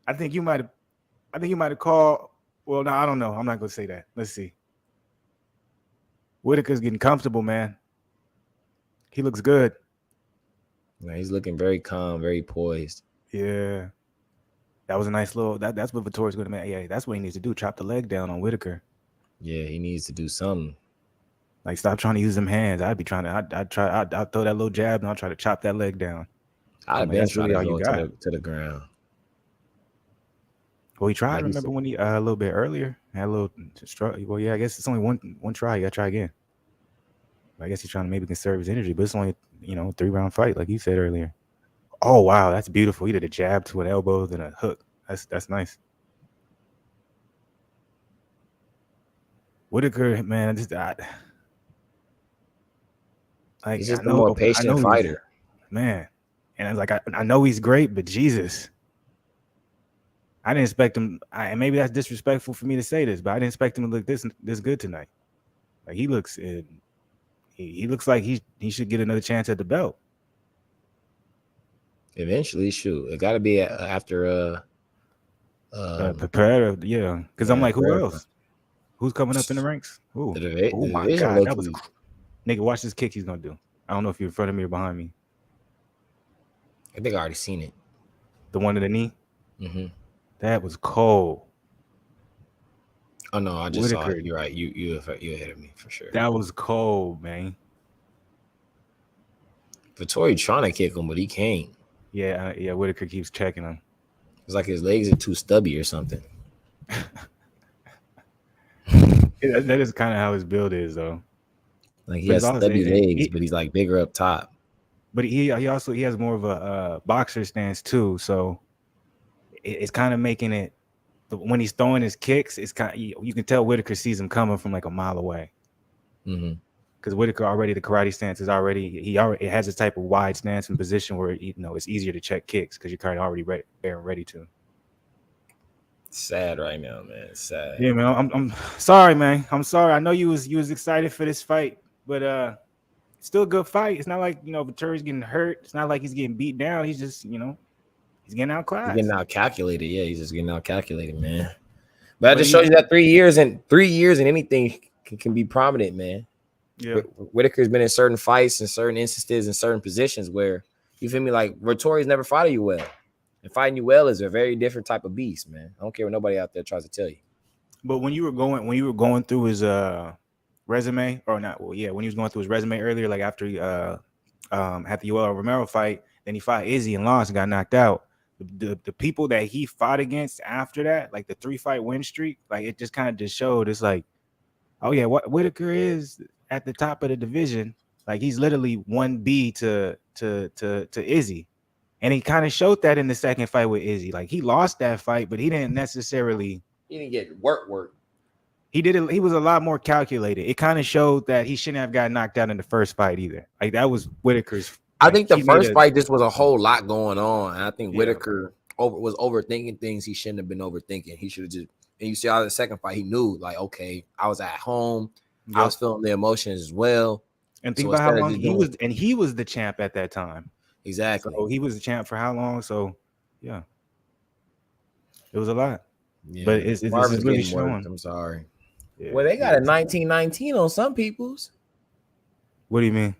I think you might have called. Well, no, I don't know. I'm not gonna say that. Let's see. Whittaker's getting comfortable, man. He looks good.
Man, he's looking very calm, very poised.
Yeah, that was a nice little. That's what Vettori's going to make. Yeah, that's what he needs to do. Chop the leg down on Whittaker.
Yeah, he needs to do something.
Like, stop trying to use them hands. I'd be trying to. I'd throw that little jab and I'll try to chop that leg down.
I'd eventually go to the ground.
Well, he tried. Remember when he a little bit earlier had a little struggle. Well, yeah, I guess it's only one try. You got to try again. I guess he's trying to maybe conserve his energy, but it's only 3-round fight, like you said earlier. Oh wow, that's beautiful. He did a jab to an elbow, then a hook. That's nice. Whittaker, man, he's
just a more patient fighter,
man. And I was like, I know he's great, but Jesus, I didn't expect him. And maybe that's disrespectful for me to say this, but I didn't expect him to look this good tonight. Like, he looks, he looks like he should get another chance at the belt.
Eventually, shoot, it got to be after
Pereira, yeah. Because I'm like, who else? Who's coming up in the ranks? Ooh. Oh my God, that was nigga. Watch this kick he's gonna do. I don't know if you're in front of me or behind me.
I think I already seen it.
The one to the knee.
Mm-hmm.
That was cold.
Oh no, I just saw it. You're right. You ahead of me for sure.
That was cold, man.
Vettori trying to kick him, but he can't.
Yeah. Whittaker keeps checking him.
It's like his legs are too stubby or something.
That is kind of how his build is, though.
Like, he has stubby legs, but he's like bigger up top.
But he has more of a boxer stance too, so it's kind of making it. When he's throwing his kicks, it's kind of, you can tell Whittaker sees him coming from like a mile away.
Mm-hmm.
Because Whittaker already, the karate stance is it has a type of wide stance and position where it's easier to check kicks because you're kind of already ready to.
Sad right now, man. It's sad.
Yeah, man. I'm sorry, man. I'm sorry. I know you was excited for this fight, but it's still a good fight. It's not like Vettori's getting hurt. It's not like he's getting beat down. He's just he's getting outclassed.
He's getting out calculated. Yeah, he's just getting out calculated, man. But I just showed you that 3 years and anything can be prominent, man.
Yeah,
Whittaker's been in certain fights and certain instances and certain positions where, you feel me, like Vettori's never fought you well. And fighting you well is a very different type of beast, man. I don't care what nobody out there tries to tell you.
But when you were going through his resume, or not, well, yeah, when he was going through his resume earlier, like after he had the Yoel Romero fight, then he fought Izzy and lost and got knocked out. The people that he fought against after that, like the 3-fight win streak, like it just kind of just showed it's like, oh yeah, what Whittaker is at the top of the division. Like he's literally 1B to Izzy. And he kind of showed that in the second fight with Izzy. Like he lost that fight, but he didn't necessarily.
He didn't get work.
He did it. He was a lot more calculated. It kind of showed that he shouldn't have gotten knocked out in the first fight either. Like that was Whittaker's.
I think the first fight just was a whole lot going on. And I think Whittaker was overthinking things he shouldn't have been overthinking. He should have just. And you see how the second fight, he knew like, okay, I was at home. Yep. I was feeling the emotions as well.
And think about how long he was the champ at that time.
Exactly.
So he was the champ for how long? So yeah, it was a lot.
Yeah.
But it's really showing.
I'm sorry.
Yeah.
Well, they got a 1919 on some people's.
What do you mean?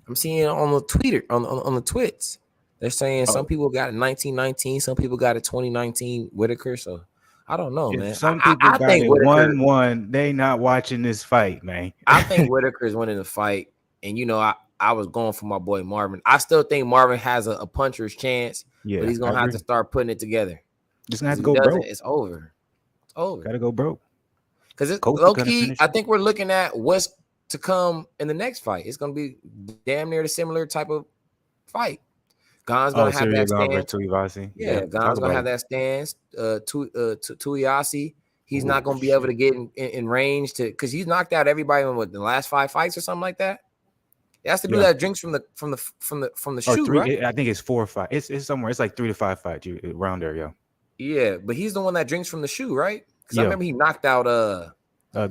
I'm seeing on the Twitter on the twits. They're saying some people got a 1919, some people got a 2019 Whittaker. So I don't know, man.
Some people got it 1-1. They not watching this fight, man.
I think Whittaker's winning the fight, and I was going for my boy Marvin. I still think Marvin has a puncher's chance, but he's gonna have to start putting it together.
Just gonna have to go broke.
It's over. It's over.
Gotta go broke.
Because it's low key. I think we're looking at what's to come in the next fight. It's gonna be damn near the similar type of fight. Gane's gonna have that stance.
Tuivasa.
Yeah, Gane's gonna have that stance. Tuivasa. He's not gonna be able to get in range because he's knocked out everybody in the last 5 fights or something like that. He has to do that drinks from the shoe,
3,
right?
I think it's 4 or 5. It's somewhere. It's like 3 to 5 fights around there, yo.
Yeah, but he's the one that drinks from the shoe, right? Because I remember he knocked out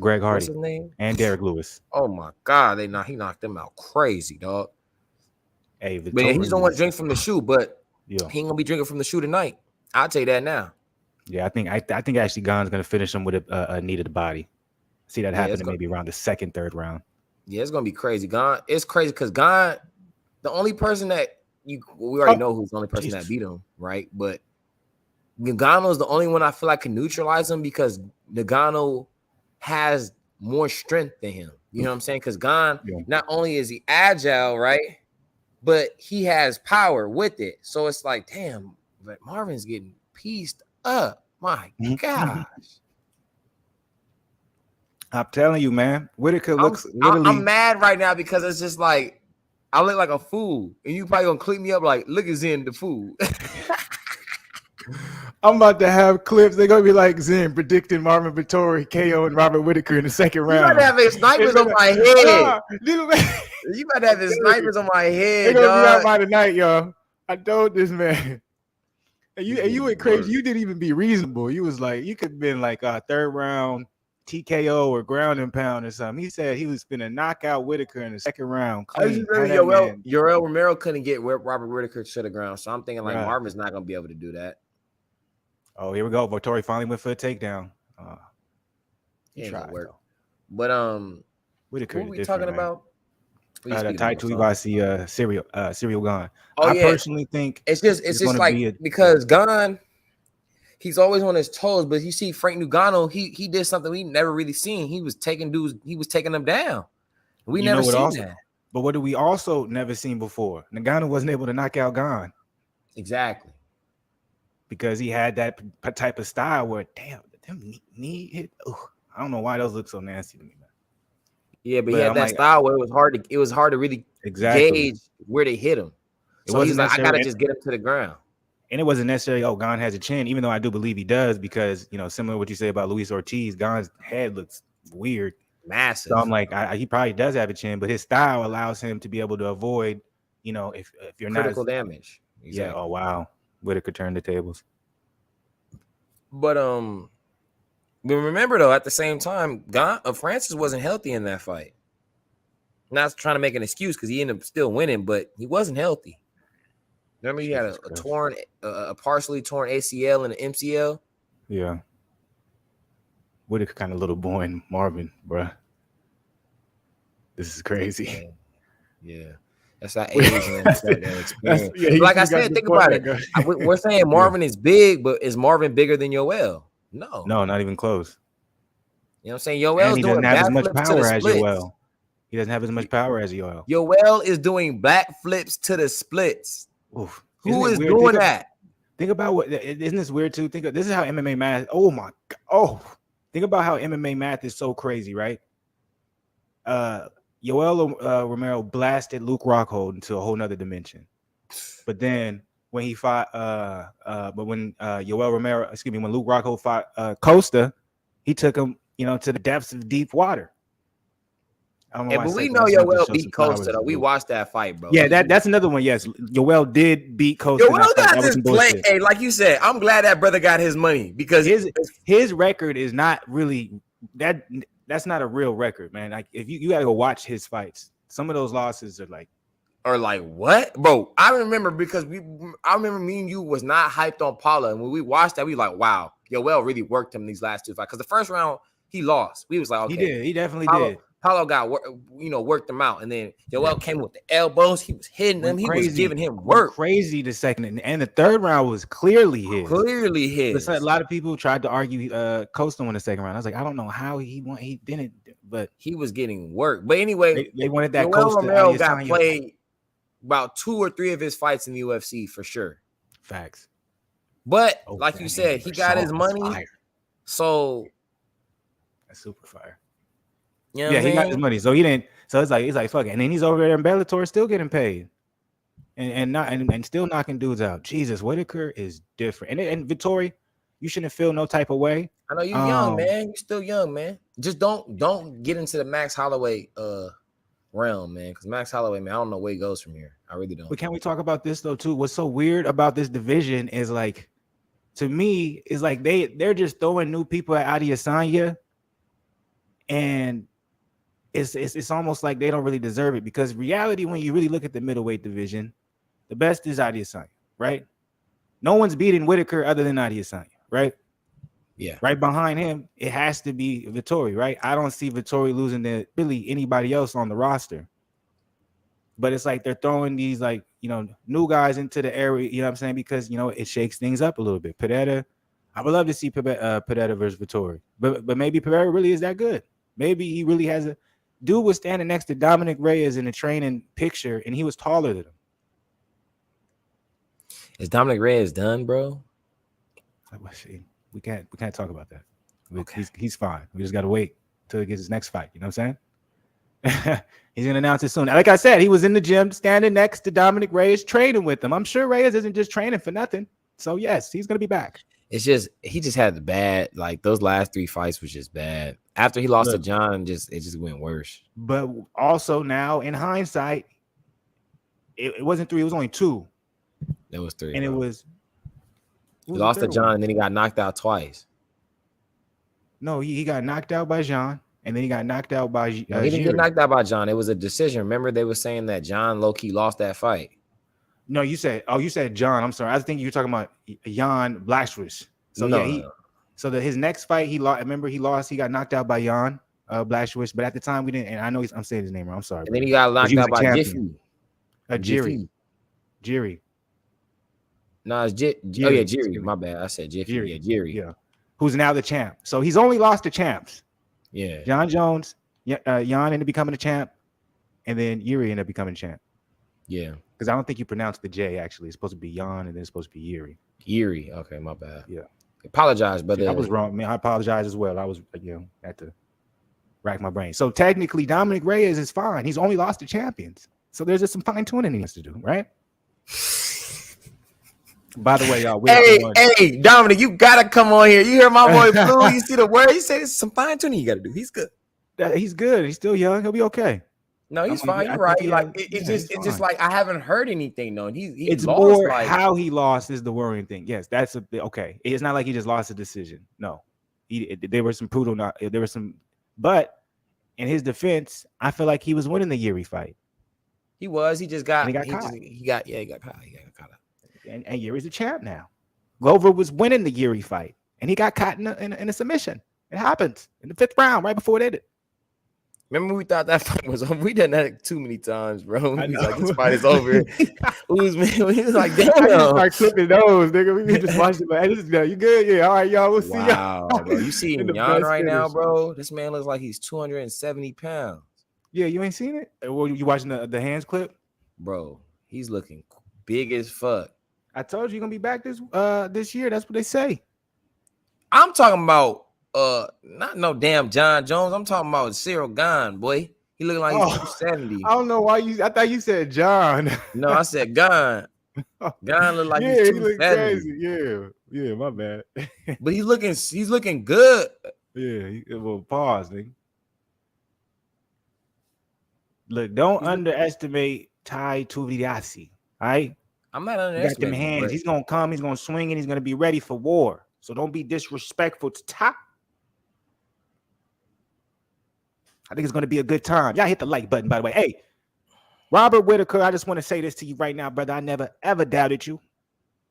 Greg Hardy.
What's his name?
And Derek Lewis.
Oh my God, he knocked them out crazy, dog.
Hey,
but he's the one that drinks from the shoe, but he ain't gonna be drinking from the shoe tonight. I'll tell you that now.
Yeah, I think actually Gane's gonna finish him with a knee to the body. See that happen maybe around the second, third round.
Yeah, it's gonna be crazy. Gane, it's crazy because Gane, the only person that we already know who's the only person that beat him, right? But Nagano is the only one I feel like can neutralize him because Nagano has more strength than him. You know what I'm saying? Because Gane, not only is he agile, right, but he has power with it. So it's like, damn, but Marvin's getting pieced up. My gosh.
I'm telling you, man. Whittaker looks literally.
I'm mad right now because it's just like I look like a fool, and you probably gonna clip me up like, look at Zen the fool.
I'm about to have clips. They're gonna be like Zen predicting Marvin Vettori, KO, and Robert Whittaker in the second round.
You about to have his snipers on my head. You about to have his snipers on my head.
They're gonna be out by tonight, y'all. I told this man. And you went crazy. You didn't even be reasonable. You was like, you could have been like a third round TKO or ground and pound or something. He said he was finna knock out Whittaker in the second round.
Yoel Romero couldn't get Robert Whittaker to the ground, so I'm thinking like Marvin's not gonna be able to do that.
Oh, here we go. Vettori finally went for a takedown.
He tried, but
Whittaker.
What are we talking about?
Tuivasa, Ciryl Gane.
Oh,
I personally think
it's just like because Gane. He's always on his toes, but you see Frank Ngannou, he did something we never really seen. He was taking dudes, he was taking them down. We never seen that.
But what do we also never seen before? Ngannou wasn't able to knock out Gane.
Exactly.
Because he had that type of style where, damn, them knee hit. I don't know why those look so nasty to me, man.
Yeah, but he had that style where it was hard to really gauge where they hit him. So he's like, I gotta just get him to the ground.
And it wasn't necessarily, Gane has a chin, even though I do believe he does, because, similar to what you say about Luis Ortiz, Gane's head looks weird.
Massive.
So I'm like, he probably does have a chin, but his style allows him to be able to avoid, if you're not
critical damage.
Exactly. Yeah. Oh, wow. Whittaker turned the tables.
But remember, though, at the same time, Francis wasn't healthy in that fight. Not trying to make an excuse because he ended up still winning, but he wasn't healthy. Remember, he had a partially torn ACL and an MCL.
Yeah, Whittaker kind of little boy in Marvin, bro. This is crazy.
Yeah. That's that age and that experience. Like I said, think about it. We're saying Marvin is big, but is Marvin bigger than Yoel? No,
not even close.
You know what I'm saying? Yoel's doing backflips to the splits.
He doesn't have as much power as Yoel.
Yoel is doing backflips to the splits.
Oof.
Who is doing that?
Think about what isn't this weird too? This is how MMA math. Oh my god. Oh, think about how MMA math is so crazy, right? Yoel Romero blasted Luke Rockhold into a whole nother dimension. But then when he fought when Luke Rockhold fought Costa, he took him, to the depths of deep water.
But we know Yoel beat Costa though. We watched that fight, bro.
Yeah, that's another one. Yes, Yoel did beat Costa.
Yoel got this play. Hey, like you said, I'm glad that brother got his money because
his record is not really that. That's not a real record, man. Like if you got to go watch his fights. Some of those losses are like
what, bro? I remember because me and you was not hyped on Paula, and when we watched that, we like, wow, Yoel really worked him these last two fights. Because the first round he lost. We was like, okay,
he definitely did.
Paulo got worked him out, and then Yoel came with the elbows. He was hitting them. He was giving him work.
Crazy the second and the third round was clearly his.
But
a lot of people tried to argue Costa won the second round. I was like, I don't know how he won. He didn't, but
he was getting work. But anyway,
they wanted that.
Yoel Romero got played about 2 or 3 of his fights in the UFC for sure.
Facts.
But like you said, he got his money.
Fire.
So
that's super fire.
You know
he got his money, so he didn't. So he's like fuck it, and then he's over there in Bellator, still getting paid, and still knocking dudes out. Jesus, Whittaker is different, and Vettori, you shouldn't feel no type of way.
I know you're young, man. You're still young, man. Just don't get into the Max Holloway realm, man. Because Max Holloway, man, I don't know where he goes from here. I really don't.
But can we talk about this though too? What's so weird about this division is like, to me, is like they're just throwing new people at Adesanya, and it's almost like they don't really deserve it, because reality, when you really look at the middleweight division, the best is Adesanya, right? No one's beating Whittaker other than Adesanya, right?
Yeah.
Right behind him, it has to be Vettori, right? I don't see Vettori losing to really anybody else on the roster. But it's like they're throwing these new guys into the area, you know what I'm saying? Because it shakes things up a little bit. Pereira, I would love to see Pereira versus Vettori, but maybe Pereira really is that good. Maybe he really has a dude was standing next to Dominic Reyes in a training picture, and he was taller than him.
Is Dominic Reyes done, bro?
We can't talk about that. Okay. He's fine. We just gotta wait till he gets his next fight. You know what I'm saying? He's gonna announce it soon. Like I said, he was in the gym standing next to Dominic Reyes, training with him. I'm sure Reyes isn't just training for nothing. So yes, he's gonna be back.
It's just he just had the bad, like those last 3 fights was just bad. After he lost to John, it just went worse.
But also now in hindsight, it wasn't 3, it was only 2.
It was 3.
And
bro.
It was
he lost to John, and then he got knocked out twice.
No, he got knocked out by John, and then he got knocked out by
he didn't get knocked out by John. It was a decision. Remember, they were saying that John low-key lost that fight.
No, you said John. I'm sorry. I think you're talking about Jan Blachowicz. So so his next fight, he lost. Remember, he lost. He got knocked out by Jan Blachowicz. But at the time, we didn't. And I know I'm saying his name wrong. I'm sorry.
And then he got knocked out by Jiffy.
Jiri.
No, it's Jiri. Oh yeah, Jiri. My bad. I said Jiffy.
Jiri.
Yeah, Jiri.
Yeah. Who's now the champ? So he's only lost to champs.
Yeah.
John Jones, Jan ended up becoming a champ, and then Jiri ended up becoming champ.
Yeah.
Because I don't think you pronounce the J, actually. It's supposed to be Jan, and then it's supposed to be Jiri.
Jiri. Okay, my bad.
Yeah.
Apologize, brother.
I was wrong, man. I apologize as well. I was, had to rack my brain. So technically, Dominic Reyes is fine. He's only lost to champions. So there's just some fine-tuning he has to do, right? By the way, y'all.
Hey, Dominic, you gotta come on here. You hear my boy Blue? You see the word? He said it's some fine-tuning you gotta do. He's good.
He's good. He's still young. He'll be okay.
No, he's fine. You're right. It's just like I haven't heard anything though.
It's lost, more how he lost is the worrying thing. Yes, that's okay. It's not like he just lost a decision. No, there were some brutal. There were some, but in his defense, I feel like he was winning the Jiri fight.
He was. He just got.
He got caught.
He got caught.
And Yuri's a champ now. Glover was winning the Jiri fight, and he got caught in a submission. It happens in the 5th round, right before it ended.
Remember we thought that fight was over. We done that too many times, bro.
I
We
know.
like, this fight is over. Usman, we was like, damn.
I just start clipping those, nigga. We just watched it. Like, hey, this is you good? Yeah. All right, y'all. We'll see y'all.
Wow, bro. You see him yawn right now, bro? This man looks like he's 270 pounds.
Yeah, you ain't seen it? Well, you watching the hands clip?
Bro, he's looking big as fuck.
I told you you're gonna be back this year. That's what they say.
I'm talking about not no damn John Jones. I'm talking about Ciryl Gane, boy. He looking like he's 270.
I don't know why I thought you said John.
No, I said Gane. Gane look like he's 270.
Yeah, my bad.
But he's looking good.
Yeah, well, pause, nigga. Look, don't underestimate Tuivasa. All right,
I'm not underestimating.
Got them hands. He's gonna come. He's gonna swing, and he's gonna be ready for war. So don't be disrespectful to Ty. I think it's gonna be a good time. Y'all hit the like button, by the way. Hey, Robert Whittaker, I just want to say this to you right now, brother. I never ever doubted you.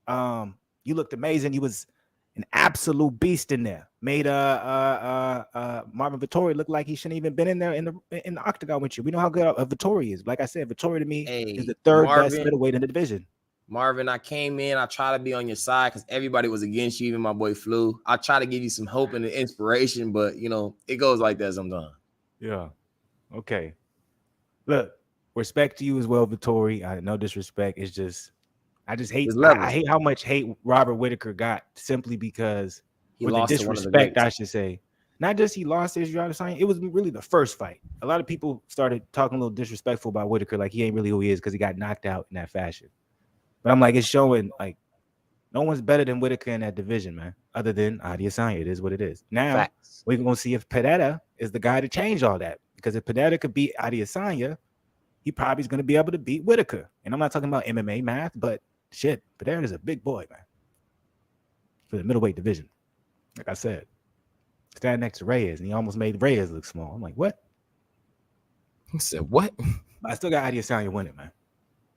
You looked amazing. You was an absolute beast in there. Made Marvin Vettori look like he shouldn't even been in there in the octagon with you. We know how good Vettori is. Like I said, Vettori to me is the third best middleweight in the division.
Marvin, I came in. I try to be on your side because everybody was against you, even my boy Flu. I try to give you some hope and inspiration, but you know it goes like that sometimes.
Yeah. Okay. Look, respect to you as well, Vettori. No disrespect. It's just I hate how much hate Robert Whittaker got simply because
he lost
the disrespect, I should say. Not just he lost his Adesanya, it was really the first fight. A lot of people started talking a little disrespectful about Whittaker, like he ain't really who he is because he got knocked out in that fashion. But I'm like, it's showing like no one's better than Whittaker in that division, man. Other than Adesanya, it is what it is. Now we're gonna see if Pereira is the guy to change all that. Because if Pereira could beat Adesanya, he probably is gonna be able to beat Whittaker. And I'm not talking about MMA math, but shit, Pereira is a big boy, man. For the middleweight division. Like I said, standing next to Reyes, and he almost made Reyes look small. I'm like, what?
He said, what?
But I still got Adesanya winning, man.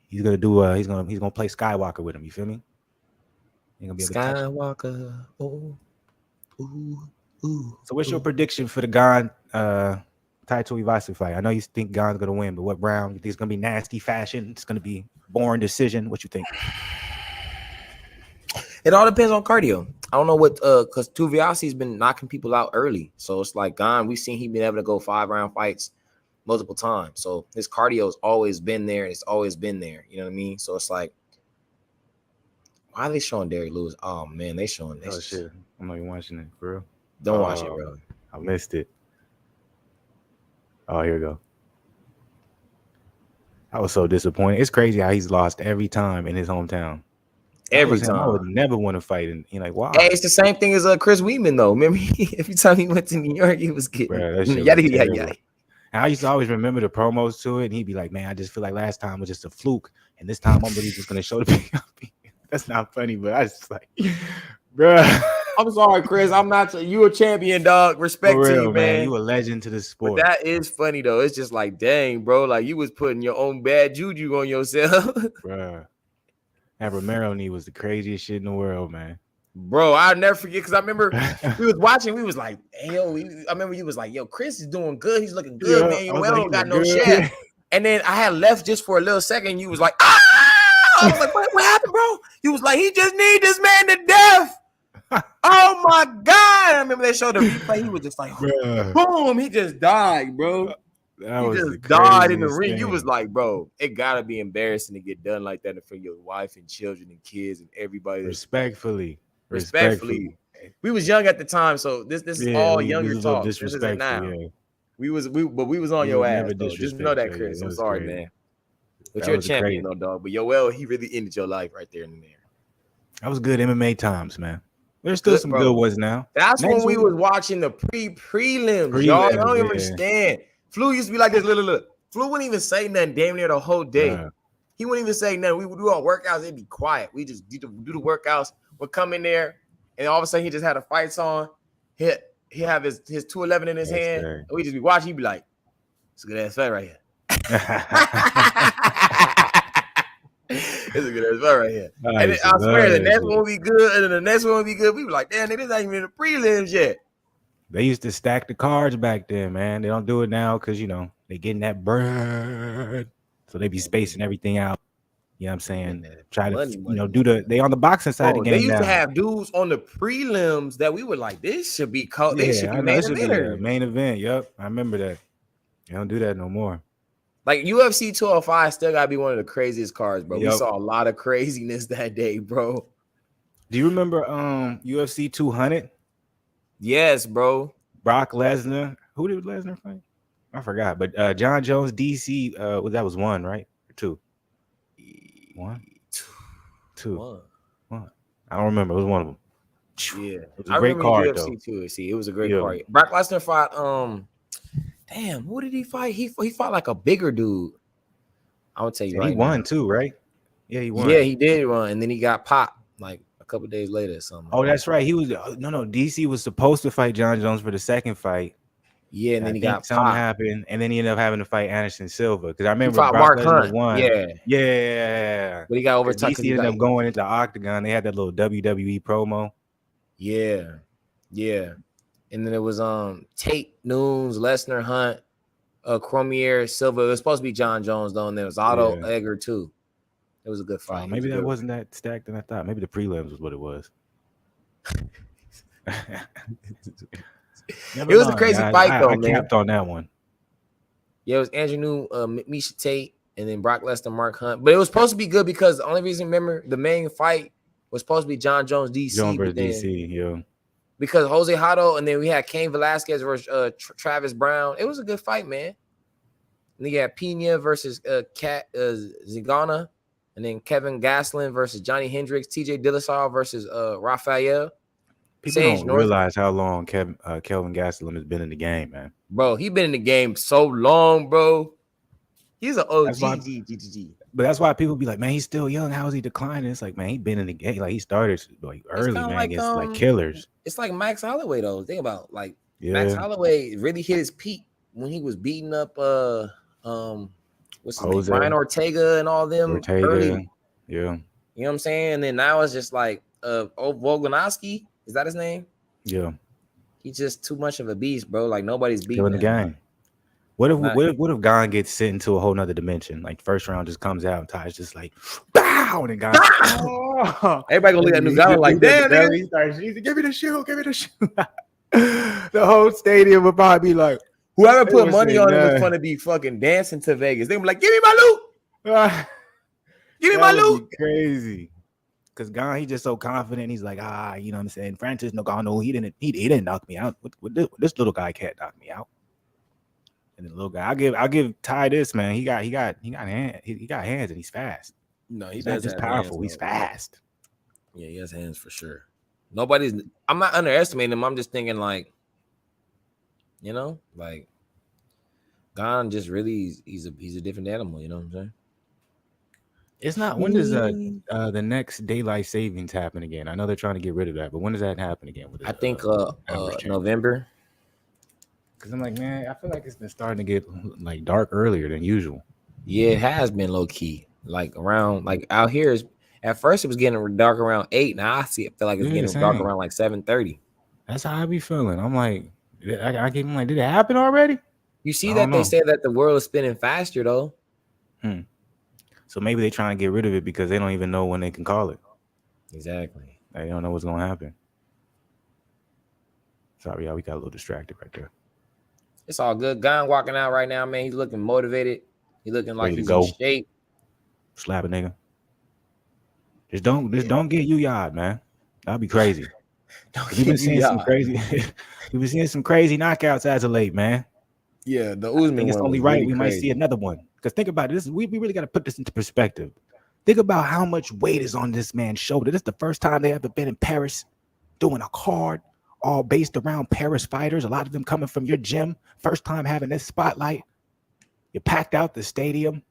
He's gonna do. He's gonna play Skywalker with him. You feel me? He's gonna be
Skywalker. Oh, ooh.
So, what's your prediction for the Gane Tuivasa fight? I know you think Gane's gonna win, but what round? You think it's gonna be nasty fashion? It's gonna be boring decision. What you think?
It all depends on cardio. I don't know what because Tuivasa's been knocking people out early, so it's like Gane. We've seen he been able to go 5-round fights multiple times. So his cardio's always been there. It's always been there. You know what I mean? So it's like, why are they showing Derrick Lewis? Oh man, they showing this.
Oh shit! I'm not even watching it, bro.
Don't watch it, bro.
I missed it. Oh, here we go. I was so disappointed. It's crazy how he's lost every time in his hometown.
Every time.
I would never want to fight, and you're like, wow.
Hey, it's the same thing as Chris Weidman, though. Remember, every time he went to New York, he was getting yada.
And I used to always remember the promos to it, and he'd be like, man, I just feel like last time was just a fluke, and this time I'm really just gonna show the PLP. That's not funny, but I just like, bro.
I'm sorry, Chris. I'm not. You a champion, dog. Respect to you, man.
You a legend to the sport.
But that is funny though. It's just like, dang, bro. Like you was putting your own bad juju on yourself,
bro. And Romero knee was the craziest shit in the world, man.
Bro, I'll never forget because I remember we was watching. We was like, hey, yo. I remember you was like, yo, Chris is doing good. He's looking good, man. You don't got no shit. And then I had left just for a little second. You was like, ah! I was like, what happened, bro? You was like, he just need this man to death. Oh my God. I remember they showed the replay. He was just like, boom, he just died, bro. He just died in the ring. You was like, bro, it gotta be embarrassing to get done like that in front of your wife and children and kids and everybody.
Respectfully.
We was young at the time, so this is all younger talk. This isn't now. Yeah. We was on your ass. Just know that, Chris. I'm sorry, man. But you're a champion, though, dog. But Yoel, he really ended your life right there in there.
That was good MMA times, man. There's still some good ones now.
That's when we was watching the prelims. Y'all don't understand. Flu used to be like this. Look. Flu wouldn't even say nothing damn near the whole day. He wouldn't even say nothing. We would do our workouts. It'd be quiet. We just do the workouts. We'd come in there, and all of a sudden he just had a fight on. He have his 211 in his hand. And we just be watching. He'd be like, "It's a good ass fight right here." It's a good ass fight right here. And I swear the next one will be good, and then the next one will be good. We were like, damn, this ain't even the prelims yet.
They used to stack the cards back then, man. They don't do it now because they getting that bread, so they be spacing everything out. You know what I'm saying? Try to do they on the boxing side of the game.
They used
now.
to have dudes on the prelims that we were like, this should be called.
Yeah,
they should be main event.
Main event. Yep, I remember that. They don't do that no more.
Like UFC 205 still gotta be one of the craziest cards, bro.
Yep.
We saw a lot of craziness that day, bro.
Do you remember UFC 200?
Yes, bro.
Brock Lesnar. Who did Lesnar fight? I forgot, but John Jones, DC. That was one, right? Or two. One. I don't remember. It was one of them.
Yeah,
it was a great card though.
Too. See, it was a great card. Brock Lesnar fought. Damn, who did he fight? He fought like a bigger dude. I would tell you right.
He won too, right? Yeah, he won.
Yeah, he did run, and then he got popped like a couple days later or something.
Oh, that's right. He was no. DC was supposed to fight John Jones for the second fight.
Yeah, and then he got
something happened, and then he ended up having to fight Anderson Silva because I remember
Brock
Mark
Lesnar
Hunt won.
Yeah, but he got overturned.
DC ended up going into the octagon. They had that little WWE promo.
Yeah, and then it was Tate, Nunes, Lesnar, Hunt, Cormier, Silva. It was supposed to be John Jones though, and there was Otto Edgar too. It was a good fight.
Maybe that wasn't that stacked than I thought. Maybe the prelims was what it was.
It was a crazy fight though, man.
I capped on that one.
Yeah, it was Andrew New, Misha Tate, and then Brock Lesnar, Mark Hunt. But it was supposed to be good because the only reason, remember, the main fight was supposed to be John Jones, DC.
John versus DC, yeah.
Because Jose Hato, and then we had Cain Velasquez versus Travis Brown. It was a good fight, man. And then you had Pena versus Zingana, and then Kevin Gastelum versus Johnny Hendricks, TJ Dillashaw versus Rafael.
People don't realize how long Kelvin Gastelum has been in the game, man.
Bro, he's been in the game so long, bro. He's an OG.
But that's why people be like, man, he's still young. How is he declining? It's like, man, he's been in the game. Like, he started like early, man. Like, against like killers.
It's like Max Holloway, though. Think about Max Holloway really hit his peak when he was beating up what's his name? Brian Ortega and all them early.
Yeah.
You know what I'm saying? And then now it's just like Volkanovski. Is that his name?
Yeah.
He's just too much of a beast, bro. Like nobody's beating
him. The game. What if Gane gets sent into a whole nother dimension? Like first round just comes out and Ty's just like bow and then Gane.
Everybody gonna look at New Gane like damn.
He starts, give me the shoe. The whole stadium would probably be like,
whoever put money on him is gonna be fucking dancing to Vegas. They be like, give me my loot. Give me my loot.
Crazy. Because Gane, he's just so confident. He's like, you know what I'm saying? Francis Ngannou, he didn't knock me out. This little guy can't knock me out. And the little guy, I'll give Ty this, man. He got hands. He got hands and he's fast.
No,
he's not just powerful. Hands, he's fast.
Yeah, he has hands for sure. I'm not underestimating him. I'm just thinking like, like Gane just really he's a different animal. You know what I'm saying?
It's not. When does the next daylight savings happen again? I know they're trying to get rid of that, but when does that happen again?
I think November.
Because I'm like, man, I feel like it's been starting to get like dark earlier than usual.
Yeah, it has been low key. Like around, like out here is at first it was getting dark around 8. Now I feel like it's getting dark around like 7:30.
That's how I be feeling. I'm like, I keep like, did it happen already?
You see that they say that the world is spinning faster though.
So maybe they're trying to get rid of it because they don't even know when they can call it.
Exactly.
They don't know what's going to happen. Sorry, y'all. We got a little distracted right there.
It's all good. Gane walking out right now, man. He's looking motivated. He's looking like he's in shape.
Slap a nigga. Just don't get you yard, man. That'd be crazy. We've been seeing some crazy. We've been seeing some crazy knockouts as of late, man.
Yeah, the Usman.
I think it's only right we might see another one. Because think about it, we really got to put this into perspective. Think about how much weight is on this man's shoulder. This is the first time they ever been in Paris doing a card all based around Paris fighters. A lot of them coming from your gym. First time having this spotlight. You packed out the stadium.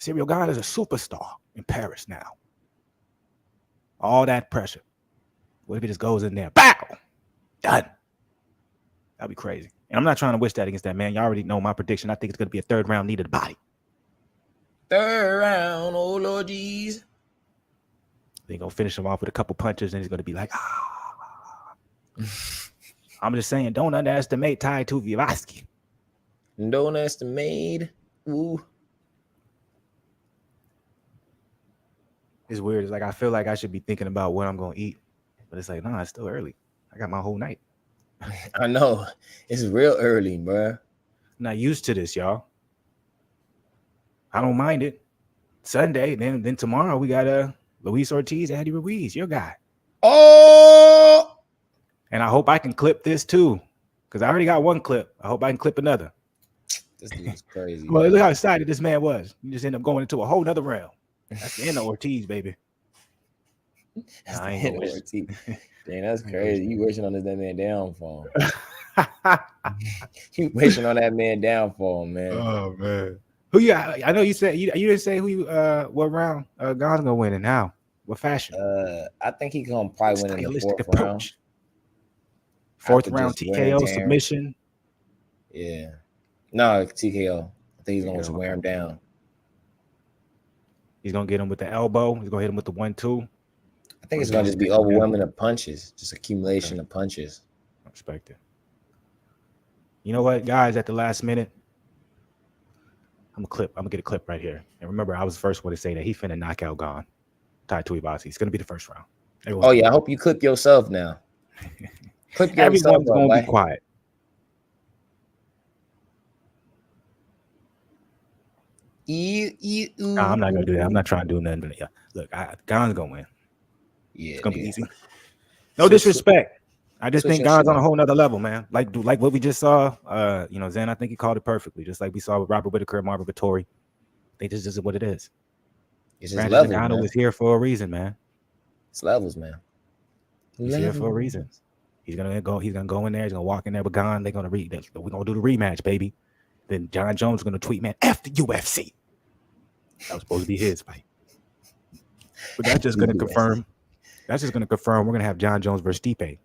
Ciryl Gane is a superstar in Paris now. All that pressure. What if he just goes in there? Bow! Done. That'd be crazy. And I'm not trying to wish that against that man. Y'all already know my prediction. I think it's going to be a third round knee to the body.
Third round, oh Lord jeez.
They're going to finish him off with a couple punches, and he's going to be like, I'm just saying, don't underestimate Tuivasa.
Don't estimate. Ooh.
It's weird. It's like I feel like I should be thinking about what I'm gonna eat, but it's like, no, it's still early. I got my whole night.
I know. It's real early, bro.
I'm not used to this, y'all. I don't mind it. Sunday, then tomorrow we got Luis Ortiz, Eddie Ruiz, your guy.
Oh,
and I hope I can clip this too, because I already got one clip. I hope I can clip another.
This dude's crazy.
Well, look how excited this man was. You just end up going into a whole nother realm. That's the end of Ortiz, baby.
That's the end of Ortiz. Dang, that's crazy. You wishing on that man downfall. You wishing on that man downfall, man.
Oh man. Who you? I know you said you didn't say who you what round Gane's gonna win and how? What fashion?
I think he's gonna probably win in the fourth round.
Fourth round TKO submission.
Yeah. No, TKO. I think he's gonna wear him down.
He's gonna get him with the elbow. He's gonna hit him with the 1-2.
I think it's gonna just be overwhelming of punches, just accumulation of punches.
I respect it. You know what, guys? At the last minute, I'm gonna get a clip right here. And remember, I was the first one to say that he finna knock out Gane. Tuivasa. It's gonna be the first round.
Oh yeah, I hope you clip yourself now. Clip yourself.
Everyone's gonna be quiet. No, I'm not gonna do that. I'm not trying to do nothing. But yeah, look, Gane's gonna win.
Yeah,
it's gonna be easy. No disrespect. I just think Gane's on a whole nother level, man. Like what we just saw. Zen, I think he called it perfectly. Just like we saw with Robert Whittaker and Marvin Vettori. They just is what it is.
It's just levels,
Gane was here for a reason, man.
It's levels, man.
He's here for a reason. He's gonna go in there. He's gonna walk in there with Gane. They're gonna we're gonna do the rematch, baby. Then John Jones is gonna tweet, man, F the UFC. That was supposed to be his fight. But that's just gonna confirm. That's just gonna confirm we're gonna have John Jones versus Stipe.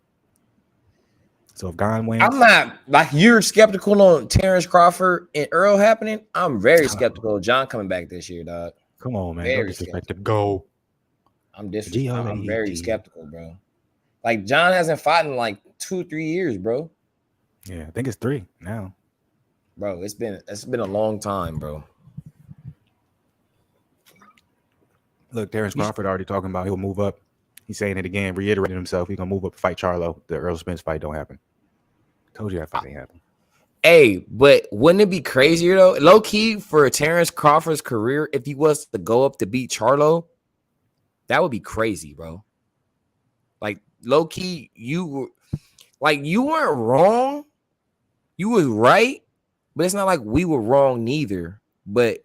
So if Gane wins,
I'm not like you're skeptical on Terrence Crawford and Earl happening. I'm very skeptical of John coming back this year, dog.
Come on, man. Don't disrespect the go.
I'm very skeptical, bro. Like John hasn't fought in like 2-3 years, bro.
Yeah, I think it's 3 now.
Bro, it's been a long time, bro.
Look, Terrence Crawford already talking about he'll move up. He's saying it again, reiterating himself. He's gonna move up to fight Charlo. The Earl Spence fight don't happen. Told you that fight ain't happen.
Hey, but wouldn't it be crazier though? Low key for Terrence Crawford's career, if he was to go up to beat Charlo, that would be crazy, bro. Like low key, you weren't wrong. You was right, but it's not like we were wrong neither. But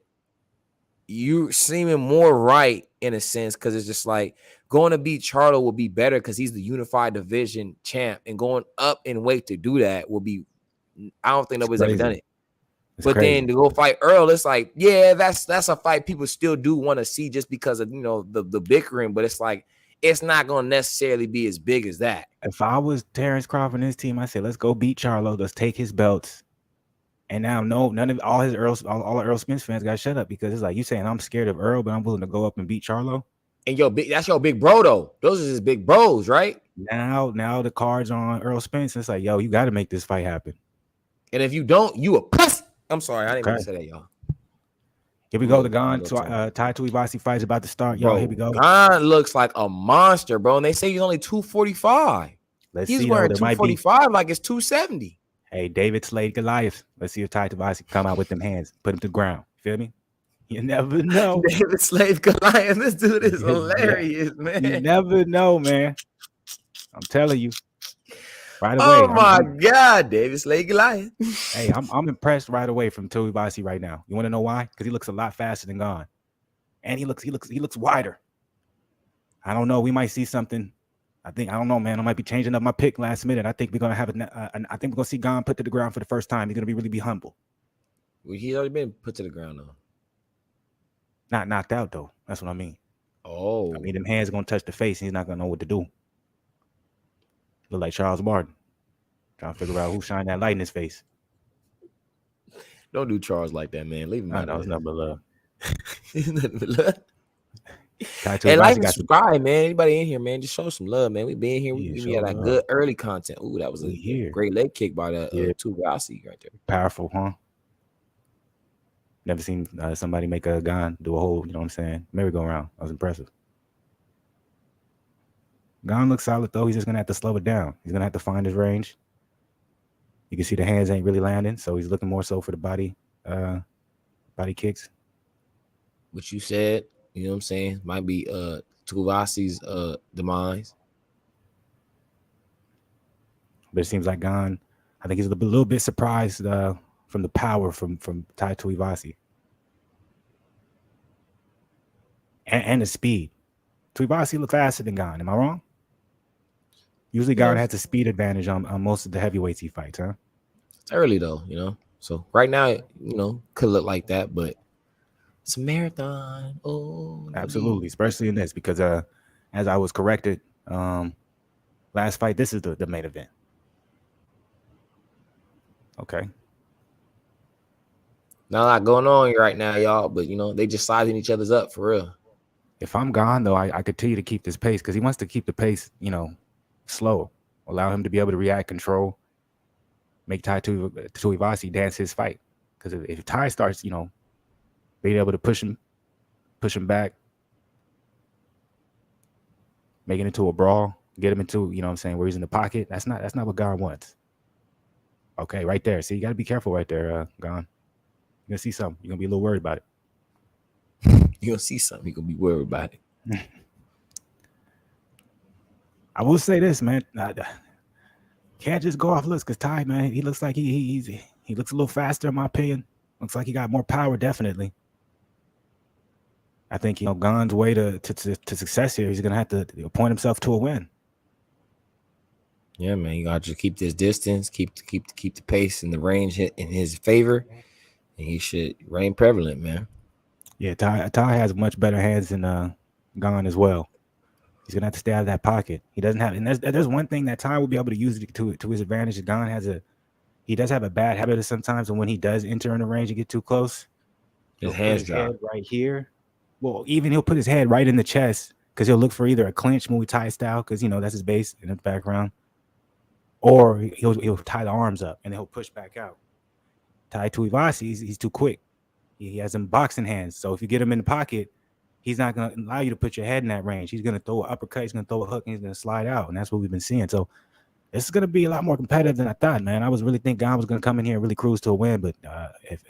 you seeming more right in a sense because it's just like going to beat Charlo will be better because he's the unified division champ, and going up in weight to do that will be. I don't think nobody's ever done it. But then to go fight Earl, it's like, yeah, that's a fight people still do want to see just because of the bickering. But it's like it's not going to necessarily be as big as that.
If I was Terrence Crawford and his team, I said, let's go beat Charlo. Let's take his belts. And now, none of all the Earl Spence fans got shut up because it's like you saying I'm scared of Earl, but I'm willing to go up and beat Charlo.
And that's your big bro though. Those are his big bros, right?
Now the cards on Earl Spence. It's like, yo, you got to make this fight happen.
And if you don't, you a puss. I'm sorry, I didn't mean to say that, y'all.
Here we go. The Gane Tuivasa fight is about to start. Yo, here we go.
Gane looks like a monster, bro. And they say he's only 245. He's wearing 245 like it's 270.
Hey, David slayed Goliath. Let's see if Tuivasa come out with them hands, put him to the ground. Feel me? You never know.
David slayed Goliath. This dude is hilarious, man.
You never know, man. I'm telling you. Right away.
Oh my God, David slayed Goliath.
Hey, I'm impressed right away from Tuivasa right now. You want to know why? Because he looks a lot faster than Gane, and he looks wider. I don't know. We might see something. I don't know, man. I might be changing up my pick last minute. I think we're gonna have I think we're gonna see Gane put to the ground for the first time. He's gonna really be humble.
Well, he's already been put to the ground though.
Not knocked out though. That's what I mean.
Oh,
I mean, them hands are gonna touch the face. And he's not gonna know what to do. Look like Charles Martin, trying to figure out who shined that light in his face.
Don't do Charles like that, man. Leave him out.
That was nothing but love.
Nothing but love. Hey, like and subscribe, man. Anybody in here, man, just show some love, man. We been here. We give you that good early content. Ooh, that was a great leg kick by the Tuivasa right there.
Powerful, huh? Never seen somebody make a Gane do a whole, you know what I'm saying, merry-go-round. That was impressive. Gane looks solid, though. He's just going to have to slow it down. He's going to have to find his range. You can see the hands ain't really landing, so he's looking more so for the body kicks.
What you said, you know what I'm saying, might be Tuivasa's demise.
But it seems like Gane, I think he's a little bit surprised from the power from Tai Tuivasa. And the speed. Tuivasa looked faster than Gane. Am I wrong? Usually Gane has a speed advantage on most of the heavyweights he fights, huh?
It's early, though, you know. So right now, could look like that, but it's a marathon. Oh,
absolutely, especially in this, because as I was corrected last fight, this is the main event. Okay.
Not a lot going on right now, y'all, but they just sizing each other's up for real.
If I'm Gane, though, I continue to keep this pace because he wants to keep the pace, slow, allow him to be able to react, control, make Tai Tuivasa dance his fight. Because if Tai starts, being able to push him back, make it into a brawl, get him into, where he's in the pocket. That's not what Gane wants. Okay, right there. See, you got to be careful right there, Gane. You're gonna see something. You're gonna be a little worried about it.
You're gonna see something. You're gonna be worried about it.
I will say this, man. Can't just go off looks because Tai, man, he looks like he looks a little faster, in my opinion. Looks like he got more power, definitely. I think Gane's way to success here, he's gonna have to point himself to a win.
Yeah, man, you got to keep this distance, keep the pace and the range in his favor, and he should reign prevalent, man.
Yeah, Tai has much better hands than Gane as well. He's gonna have to stay out of that pocket. He doesn't have, and there's one thing that Tai will be able to use to his advantage. Gane he does have a bad habit of sometimes, and when he does enter in the range and get too close,
his hands drop
right here. Well, even he'll put his head right in the chest because he'll look for either a clinch Muay Thai style because that's his base in the background, or he'll tie the arms up and he'll push back out. Tai Tuivasa, he's too quick. He has them boxing hands, so if you get him in the pocket, he's not going to allow you to put your head in that range. He's going to throw an uppercut, he's going to throw a hook, and he's going to slide out, and that's what we've been seeing. So this is going to be a lot more competitive than I thought, man. I was really thinking Gane was going to come in here and really cruise to a win, but if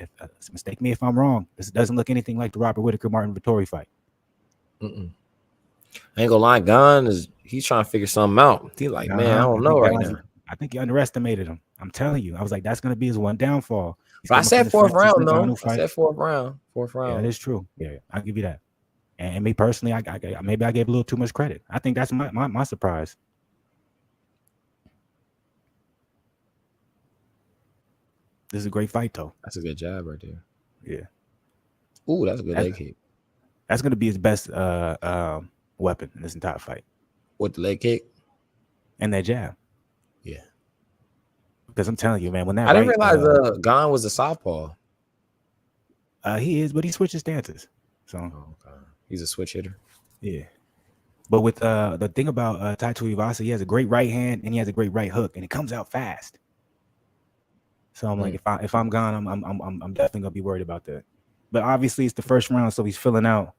mistake me if I'm wrong, this doesn't look anything like the Robert Whittaker Martin Vettori fight.
I ain't gonna lie, Gane he's trying to figure something out. He's like, man, I don't know right now.
I think you underestimated him. I'm telling you. I was like, that's going to be his one downfall.
But I said fourth round, though. I said fourth round.
Yeah, that is true. Yeah, I'll give you that. And me personally, I maybe I gave a little too much credit. I think that's my surprise. This is a great fight, though.
That's a good jab right there.
Yeah.
Ooh, that's a good leg kick.
That's going to be his best weapon in this entire fight.
What, the leg kick?
And that jab.
Yeah.
Because I'm telling you, man, when that
I didn't realize Gane was a southpaw.
He is, but he switches stances. So
okay. He's a switch hitter.
Yeah. But with the thing about Tai Tuivasa, he has a great right hand and he has a great right hook, and it comes out fast. So I'm like, if I'm Gane, I'm definitely gonna be worried about that. But obviously, it's the first round, so he's filling out.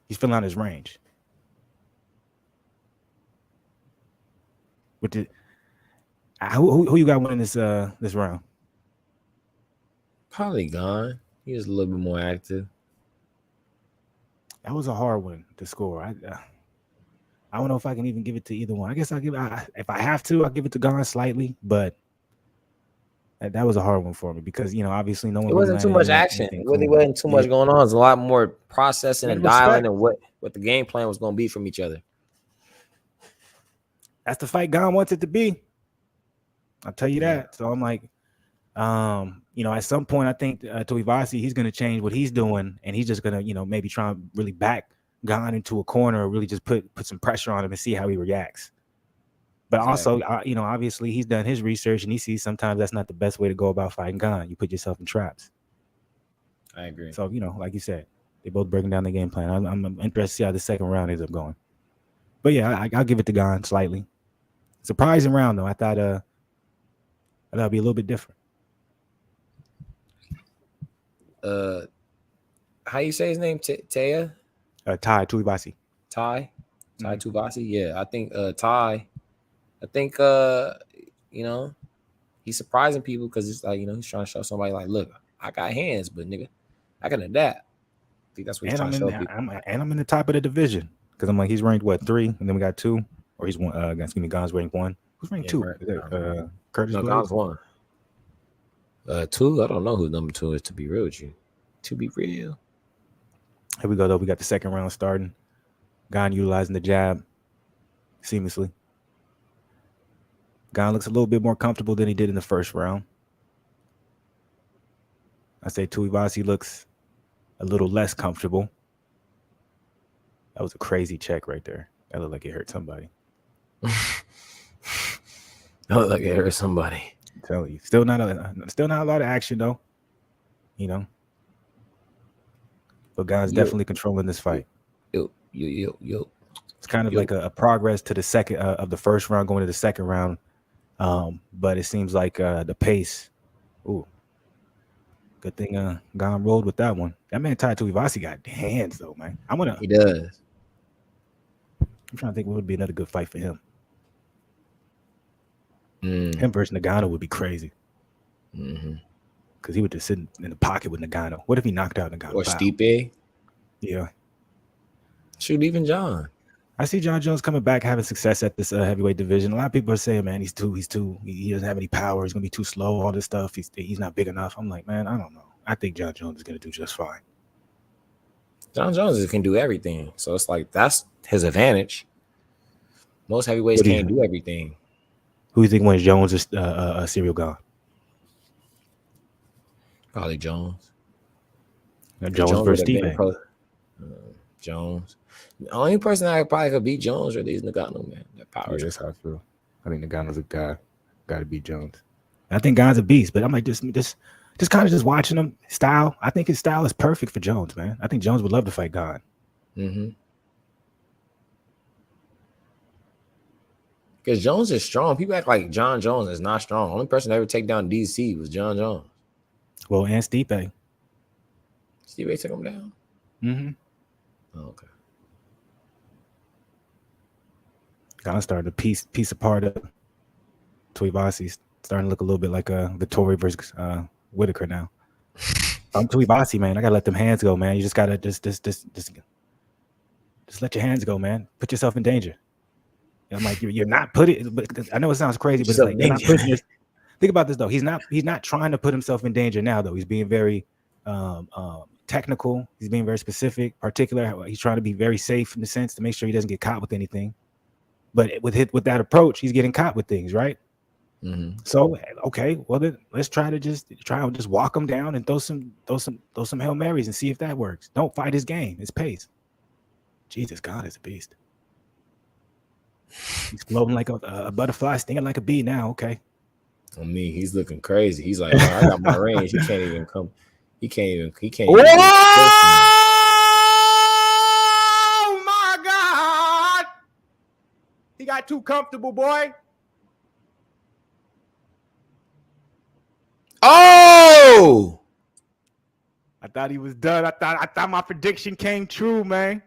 He's filling out his range. With who you got winning this round?
Probably Gane. He was a little bit more active.
That was a hard one to score. I don't know if I can even give it to either one. I guess if I have to, I'll give it to Gane slightly, but that was a hard one for me because obviously no one.
It wasn't too much action. It really wasn't too much going on. There's a lot more processing and dialing and what the game plan was going to be from each other.
That's the fight Gane wants it to be. I'll tell you that. So I'm like, at some point I think Tuivasa, he's going to change what he's doing, and he's just going to maybe try and really back Gane into a corner, or really just put some pressure on him and see how he reacts. But also, obviously he's done his research and he sees sometimes that's not the best way to go about fighting Gane. You put yourself in traps.
I agree.
So, like you said, they both breaking down the game plan. I'm interested to see how the second round ends up going. But yeah, I'll give it to Gane slightly. Surprising round though. I thought it'd be a little bit different.
How you say his name? Tuivasa. Tuivasa. Yeah, I think Ty. I think he's surprising people because it's like he's trying to show somebody like, look, I got hands, but nigga, I can adapt. I think that's what he's trying to show people.
I'm in the top of the division because I'm like he's ranked 3, and then we got 2, or he's one. Gane's ranked 1. Who's ranked 2? Curtis.
No, Gane's 1. 2. I don't know who number 2 is. To be real with you, to be real.
Here we go though. We got the second round starting. Gane utilizing the jab seamlessly. Gane looks a little bit more comfortable than he did in the first round. I say Tuivasa looks a little less comfortable. That was a crazy check right there. That looked like it hurt somebody.
That looked like it hurt somebody.
I'm telling you. Still not a lot of action though. But Gane's definitely controlling this fight.
Yo.
It's kind of like a progress to the second of the first round going to the second round. But it seems like the pace. Ooh. Good thing Gane rolled with that one. That man Tuivasa got hands though, man.
He does.
I'm trying to think what would be another good fight for him. Him versus Nagano would be crazy. Because he would just sit in the pocket with Nagano. What if he knocked out Nagano?
Or Stipe?
Yeah.
Shoot, even John.
I see John Jones coming back, having success at this heavyweight division. A lot of people are saying, man, he's too. He doesn't have any power. He's gonna be too slow. All this stuff. He's not big enough. I'm like, man, I don't know. I think John Jones is gonna do just fine.
John Jones can do everything, so it's like that's his advantage. Most heavyweights can't do everything.
Who do you think wins, Jones or Ciryl Gane?
Probably Jones.
Jones versus Stipe.
Jones. The only person that probably could beat Jones really is Nagano, man. That power.
Yeah, that's how I feel. I think Nagano's a guy. Got to beat Jones. I think Gane's a beast, but I'm like just kind of just watching him style. I think his style is perfect for Jones, man. I think Jones would love to fight Gane.
Because Jones is strong. People act like John Jones is not strong. The only person to ever take down DC was John Jones.
Well, and Stipe.
Stipe took him down? Oh, okay.
Gane started to piece apart of Tuivasa. Starting to look a little bit like Vettori versus Whittaker now. I'm Tuivasa, man. I gotta let them hands go, man. You just gotta just let your hands go, man. Put yourself in danger. I'm like, you're not putting. But I know it sounds crazy, but it's like you're not putting this. Think about this though. He's not trying to put himself in danger now though. He's being very technical. He's being very specific, particular. He's trying to be very safe in the sense to make sure he doesn't get caught with anything. But with that approach, he's getting caught with things, right? So okay, well then let's try and just walk him down and throw some Hail Marys and see if that works. Don't fight his game, his pace. Jesus, God is a beast. He's floating like a butterfly, stinging like a bee now. Okay.
I mean, he's looking crazy. He's like, I got my range. He can't even come. He can't even.
Oh my God! He got too comfortable, boy.
Oh!
I thought he was done. I thought my prediction came true, man.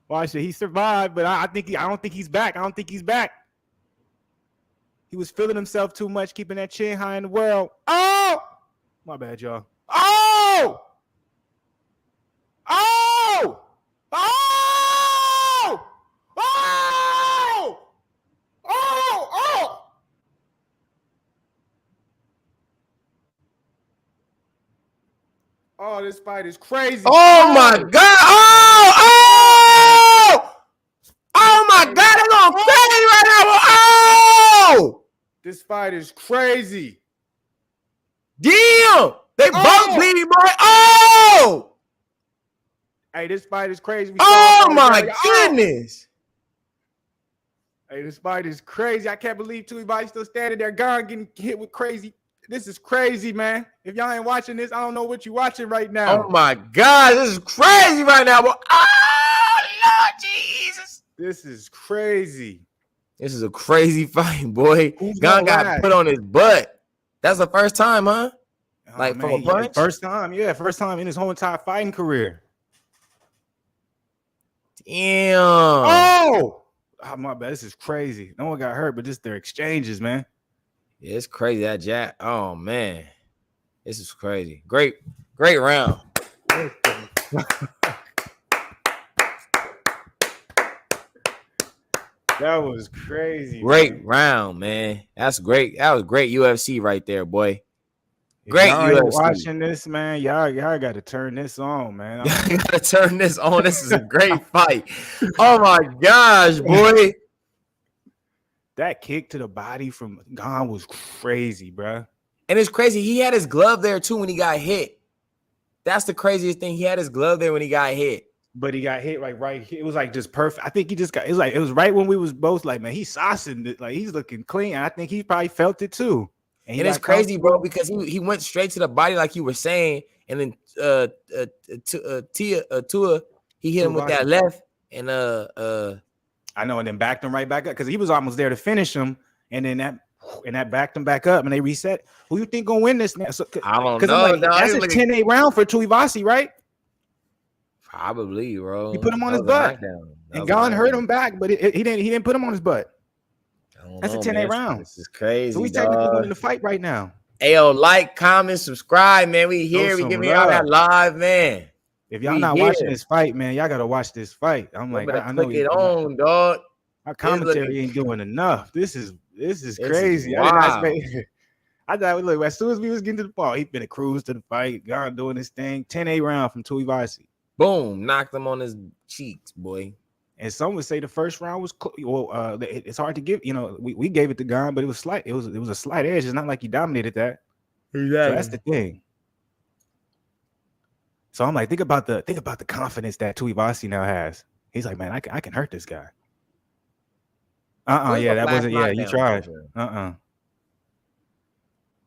Watch it. He survived, but I don't think he's back. I don't think he's back. He was feeling himself too much, keeping that chin high in the world. Oh! My bad, y'all. Oh! Oh! Oh! Oh! Oh! Oh, this fight is crazy.
Oh my God. Oh my God. They're going crazy right now. Oh!
This fight is crazy.
Damn. They both bleeding, boy. Oh!
Hey, this fight is crazy.
Oh my goodness.
Hey, this fight is crazy. I can't believe Tuivasa still standing there. Gane getting hit with crazy This is crazy, man. If y'all ain't watching this, I don't know what you're watching right now.
Oh my God, this is crazy right now, boy. Oh Lord Jesus.
This is crazy.
This is a crazy fight, boy. Gane got put on his butt. That's the first time, huh? Like from a punch?
First time in his whole entire fighting career.
Damn.
Oh, my bad. This is crazy. No one got hurt, but just their exchanges, man.
Yeah, it's crazy that Jack. Oh man, this is crazy. Great round.
That was crazy.
Great round, man. That's great. That was great UFC right there, boy. Great
UFC. Watching this, man. Y'all got to turn this on, man.
Y'all got to turn this on. This is a great fight. Oh my gosh, boy.
That kick to the body from Gane was crazy, bro.
And it's crazy. He had his glove there too when he got hit. That's the craziest thing. He had his glove there when he got hit.
But he got hit like right here. It was like just perfect. I think he just got. It was right when we was both like, man, he's saucing it. Like he's looking clean. I think he probably felt it too.
And it's crazy, bro, because he went straight to the body like you were saying, and then Tua he hit him with that left, and
I know, and then backed him right back up because he was almost there to finish him, and then that backed him back up, and they reset. Who you think gonna win this now? So,
I don't know.
Like, that's a 10-8 round for Tuivasa, right?
Probably, bro.
He put him on his butt, and Gane hurt him back, but he didn't put him on his butt. That's a 10-8 round.
This is crazy.
So we technically winning the fight right now.
Hey, yo, like, comment, subscribe, man. We here. We giving y'all that live, man.
If y'all not watching this fight, man, y'all gotta watch this fight. I'm like, I know
click it on, dog.
Our commentary ain't doing enough. This is crazy.
Wow.
I thought, look, as soon as we was getting to the ball, he been a cruise to the fight. Gane doing his thing. 10-8 round from Tuivasa.
Boom, knocked him on his cheeks, boy. And
some would say the first round was it's hard to give. You know, we gave it to Gane, but it was slight. It was a slight edge. It's not like he dominated that.
Exactly.
So that's the thing. So I'm like, think about the confidence that Tuivasa now has. He's like, man, I can hurt this guy. Yeah, that wasn't. Yeah, you tried.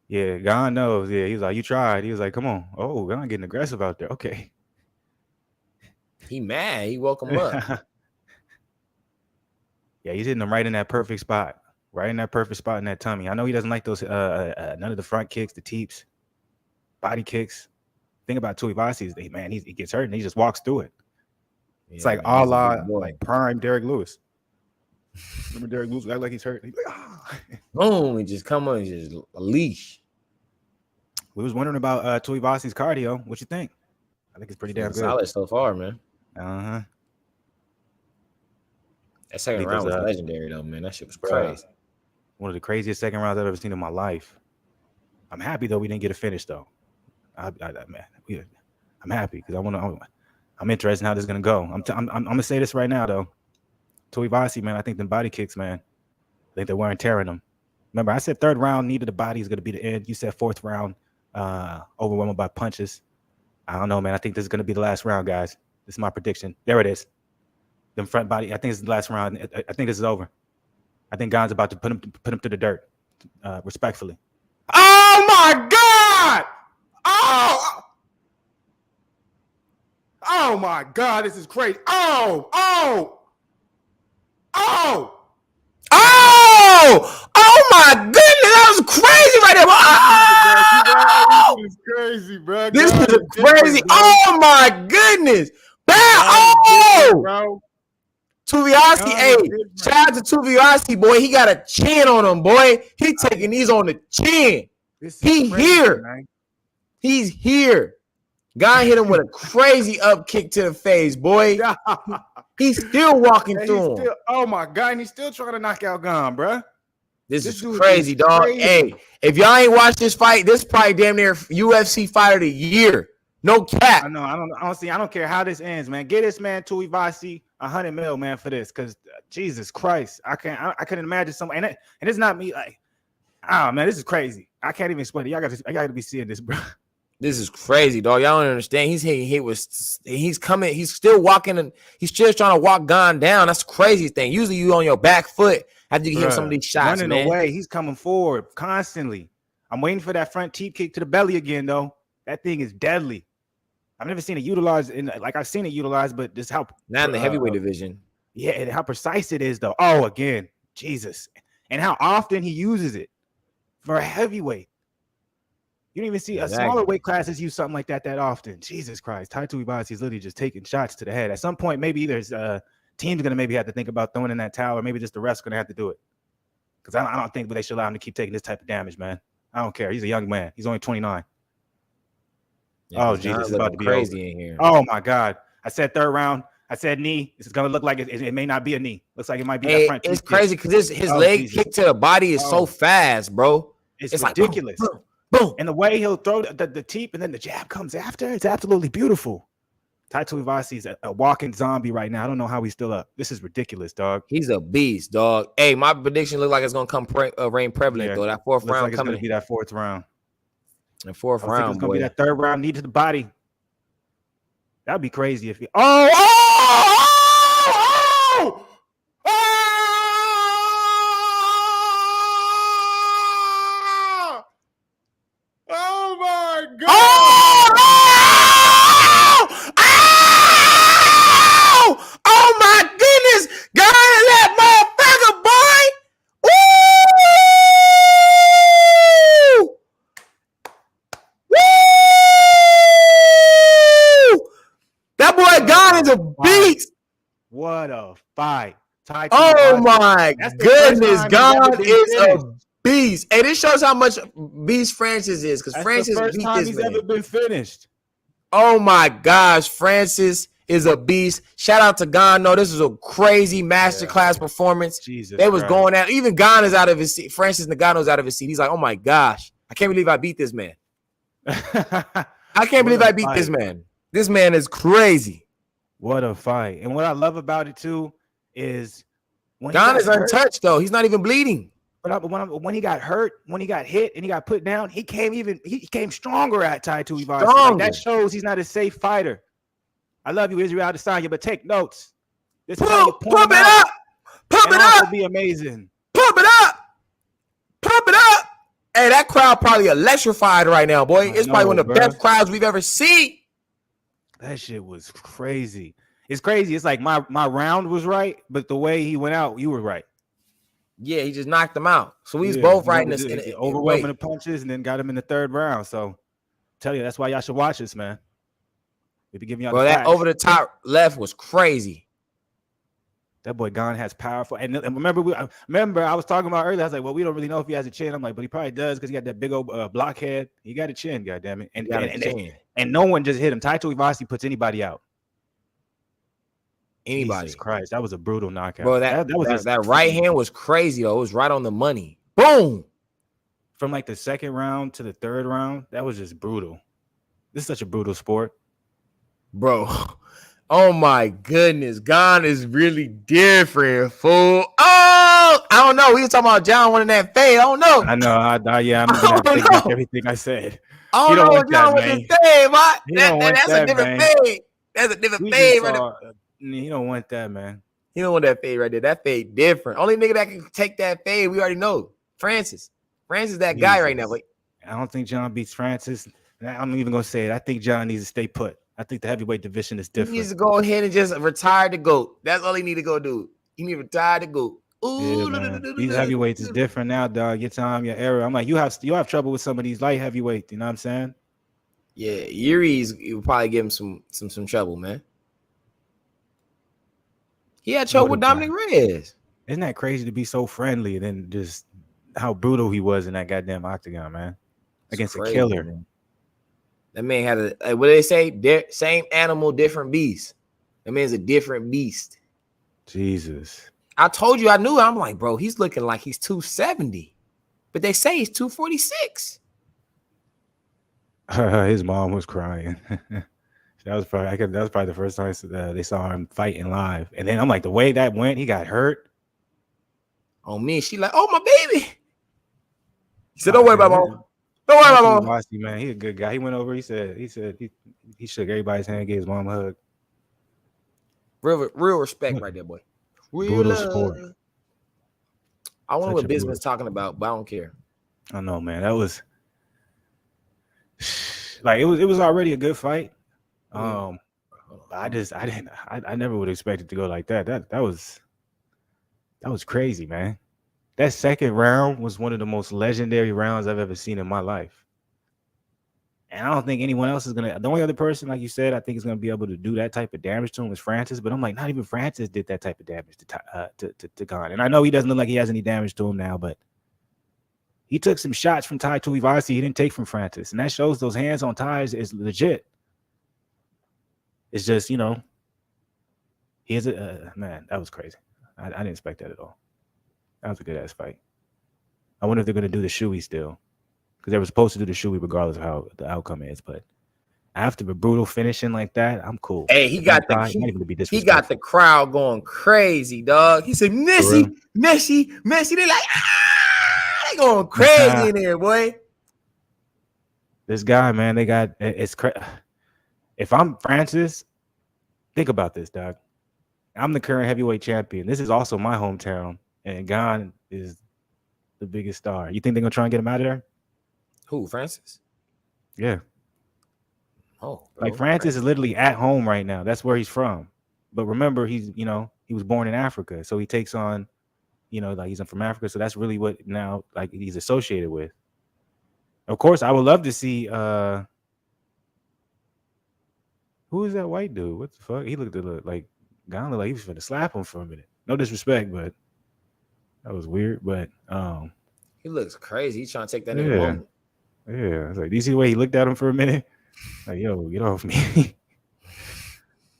Yeah, Gane knows. Yeah, he was like, you tried. He was like, come on. Oh, Gane getting aggressive out there. Okay.
He mad. He woke him up.
Yeah, he's hitting him right in that perfect spot. Right in that perfect spot in that tummy. I know he doesn't like those none of the front kicks, the teeps, body kicks. Thing about Tuivasa is that, man, he gets hurt and he just walks through it. Yeah, it's like a la like prime Derek Lewis. Remember Derek Lewis act like he's hurt? He's like, ah.
Boom, he just come on, just a leash.
We was wondering about Tuivasa's cardio. What you think? I think it's pretty damn good.
Solid so far, man. That second round was legendary, though, man. That shit was crazy.
One of the craziest second rounds I've ever seen in my life. I'm happy though we didn't get a finish though. I'm happy because I'm interested in how this is gonna go. I'm gonna say this right now though. Tuivasa, man, I think the body kicks, man. I think they're wearing tearing them. Remember, I said third round needed the body is gonna be the end. You said fourth round, overwhelmed by punches. I don't know, man. I think this is gonna be the last round, guys. This is my prediction. There it is. Them front body. I think it's the last round. I think this is over. I think Gane's about to put him to the dirt, respectfully. Oh my God! Oh my God! This is crazy. Oh
my goodness! That was crazy right there. Oh!
This is crazy, bro.
This is crazy. Oh my goodness! Bro! Tuivasa, hey, shout out to Tuivasa, boy. He got a chin on him, boy. He taking these on the chin. Here. Man. He's here. Guy hit him with a crazy up kick to the face, boy. He's still walking through him.
Oh my God, and he's still trying to knock out Gane, bro.
This is crazy, dog. Crazy. Hey, if y'all ain't watched this fight, this is probably damn near UFC Fight of the Year. No cap.
I know. I don't care how this ends, man. Get this man Tuivasa $100 million, man, for this. Cause Jesus Christ, I couldn't imagine something. And it's not me. Like, man, this is crazy. I can't even explain it. I got to be seeing this, bro.
This is crazy, dog. Y'all don't understand. He's coming. He's still walking, and he's still trying to walk Gane down. That's the craziest thing. Usually, you on your back foot after you hit some of these shots,
running
man.
Away. He's coming forward constantly. I'm waiting for that front teep kick to the belly again, though. That thing is deadly. I've never seen it utilized I've seen it utilized, but just how
not in the heavyweight division.
Yeah, and how precise it is, though. Oh, again, Jesus, and how often he uses it for a heavyweight. You don't even see a smaller weight classes use something like that often. Jesus Christ, Tuivasa is literally just taking shots to the head. At some point, maybe there's teams gonna maybe have to think about throwing in that towel, or maybe just the refs gonna have to do it. Because I don't think they should allow him to keep taking this type of damage, man. I don't care. He's a young man. He's only 29. Yeah, oh, Jesus, it's about to be crazy over. In here. Oh, my God. I said third round. I said knee. This is going to look like it may not be a knee. Looks like it might be that front.
It's crazy because his leg kick to the body is so fast, bro.
It's ridiculous. Like, boom, boom, boom. And the way he'll throw the teep and then the jab comes after, it's absolutely beautiful. Tuivasa is a walking zombie right now. I don't know how he's still up. This is ridiculous, dog.
He's a beast, dog. Hey, my prediction looks like it's going to come reign prevalent, though. That fourth round
like coming. It's going to be that fourth round.
The fourth round,
it's going
to
be that third round, knee to the body. That'd be crazy if he. Oh! Oh my God!
Oh my goodness! God, that motherfucker, boy! Woo! Woo! That boy Gane is a beast.
What a fight!
Oh my goodness, Gane is a beast. Hey, this shows how much beast Francis is, because Francis beat this man.
Ever been finished.
Oh my gosh, Francis is a beast. Shout out to Gane. No, this is a crazy masterclass performance.
Jesus,
they was going at even Gane is out of his seat. Francis Ngannou's out of his seat. He's like, oh my gosh, I can't believe I beat this man. I can't believe I beat this man. This man is crazy.
What a fight. And what I love about it too is
Gane is untouched though. He's not even bleeding.
But when he got hurt, when he got hit and he got put down, he came stronger at Tuivasa. Like that shows he's not a safe fighter. I love you, Israel Adesanya, but take notes. This is how you
pump it up. Pump it up.
It'll be amazing.
Pump it up. Pump it up. Hey, that crowd probably electrified right now, boy. It's probably one of the best crowds we've ever seen.
That shit was crazy. It's crazy. It's like my round was right, but the way he went out, you were right.
Yeah, he just knocked him out. So we was both right in this.
Overwhelming the punches and then got him in the third round. So tell you, that's why y'all should watch this, man. We be giving y'all
that over the top left was crazy.
That boy Gane has powerful. And remember I was talking about earlier. I was like, well, we don't really know if he has a chin. I'm like, but he probably does because he got that big old blockhead. He got a chin, goddammit. And no one just hit him. Tuivasa puts anybody out.
Anybody.
Jesus Christ, that was a brutal knockout.
Bro, that right hand was crazy, though. It was right on the money. Boom.
From like the second round to the third round, that was just brutal. This is such a brutal sport.
Bro, oh my goodness. Gane is really different, fool. Oh, I don't know. We were talking about John winning that fade. I don't know.
I know. I'm going to take back everything I said.
I don't know what John winning that fade, that's a different fade. That's a different fade.
He don't want that, man.
He don't want that fade right there. That fade different. Only nigga that can take that fade, we already know. Francis. Francis that guy right now. But
I don't think John beats Francis. I'm even going to say it. I think John needs to stay put. I think the heavyweight division is different.
He needs to go ahead and just retire the GOAT. That's all he need to go do. He need to retire the GOAT.
These heavyweights is different now, dog. Your time, your era. I'm like, you have trouble with some of these light heavyweights. You know what I'm saying?
Yeah, Yuri's will probably give him some trouble, man. He had trouble with Dominic Reyes.
Isn't that crazy to be so friendly and then just how brutal he was in that goddamn octagon, man? Against a killer.
Man. That man had what do they say? Same animal, different beast. That man's a different beast.
Jesus.
I told you I knew. I'm like, bro, he's looking like he's 270. But they say he's 246.
His mom was crying. That was probably the first time they saw him fighting live. And then I'm like, the way that went, he got hurt.
On me, she like, oh my baby. He said, don't worry about mom. Don't worry about mom.
Man, he a good guy. He went over. He said he shook everybody's hand, gave his mom a hug.
Real respect right there, boy. Real sport. I wonder what Bisman's talking about, but I don't care.
I know, man. That was Like it was already a good fight. I never would expect it to go like that. That was crazy, man. That second round was one of the most legendary rounds I've ever seen in my life. And I don't think anyone else is gonna. The only other person, like you said, I think is gonna be able to do that type of damage to him is Francis. But I'm like, not even Francis did that type of damage to Gane. And I know he doesn't look like he has any damage to him now, but he took some shots from Tuivasa he didn't take from Francis, and that shows those hands on ties is legit. It's just, he is a man. That was crazy. I didn't expect that at all. That was a good ass fight. I wonder if they're gonna do the shoey still, because they were supposed to do the shoey regardless of how the outcome is. But after a brutal finishing like that, I'm cool.
Hey, he got the crowd going crazy, dog. He said, Messi. They like, they going crazy in there, boy.
This guy, man, it's crazy. If I'm Francis, think about this, dog. I'm the current heavyweight champion. This is also my hometown, and Gane is the biggest star. You think they're gonna try and get him out of there?
Who, Francis?
Yeah.
Oh,
bro. Like Francis is literally at home right now. That's where he's from. But remember, he was born in Africa, so he takes on, like he's from Africa. So that's really what now like he's associated with. Of course, I would love to see. Who is that white dude? What the fuck? He looked like Gane looked like he was finna slap him for a minute. No disrespect, but that was weird. But
he looks crazy. He's trying to take that in a moment.
Yeah, I was like, do you see the way he looked at him for a minute? Like, yo, get off me.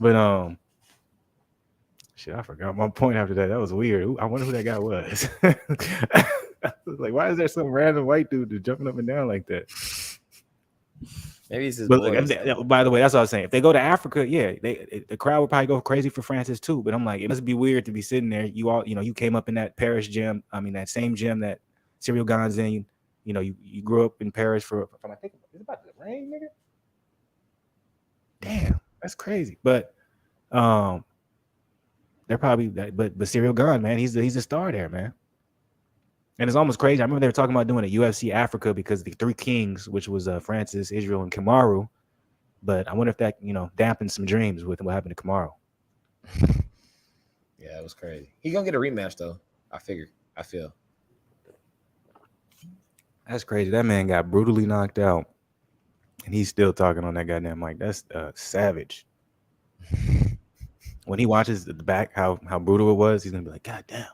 But shit, I forgot my point after that. That was weird. I wonder who that guy was. I was like, why is there some random white dude just jumping up and down like that?
Maybe it's his
boy. By the way, that's what I was saying. If they go to Africa, the crowd would probably go crazy for Francis too. But I'm like, it must be weird to be sitting there. You all, you came up in that Paris gym. I mean, that same gym that Ciryl Gane's in. You grew up in Paris from I think it's about to rain, nigga. Damn, that's crazy. But they're probably but Ciryl Gane, man, he's a star there, man. And it's almost crazy. I remember they were talking about doing a UFC Africa because the three kings, which was Francis, Israel, and Kamaru. But I wonder if that, dampened some dreams with what happened to Kamaru.
Yeah, it was crazy. He's gonna get a rematch though. I feel.
That's crazy. That man got brutally knocked out, and he's still talking on that goddamn mic. That's savage. When he watches the back, how brutal it was, he's gonna be like, God damn.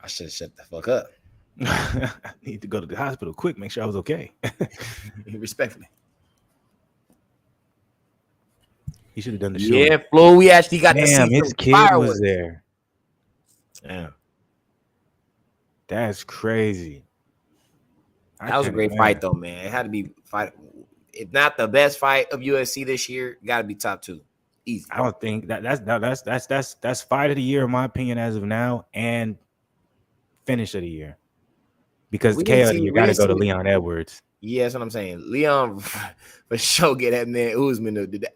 I should have shut the fuck up.
I need to go to the hospital quick, make sure I was okay.
Respectfully.
He should have done the show.
Yeah, Flo, we actually got to see
his kid
fireworks.
Was there.
Damn.
That's crazy.
That was a great fight though, man. It had to be fight. If not the best fight of UFC this year, got to be top 2. Easy.
I don't think that's fight of the year in my opinion as of now, and finish of the year. Because the KO, you got to go to Leon Edwards.
Yeah, that's what I'm saying. Leon, for sure, get that man Usman to do that.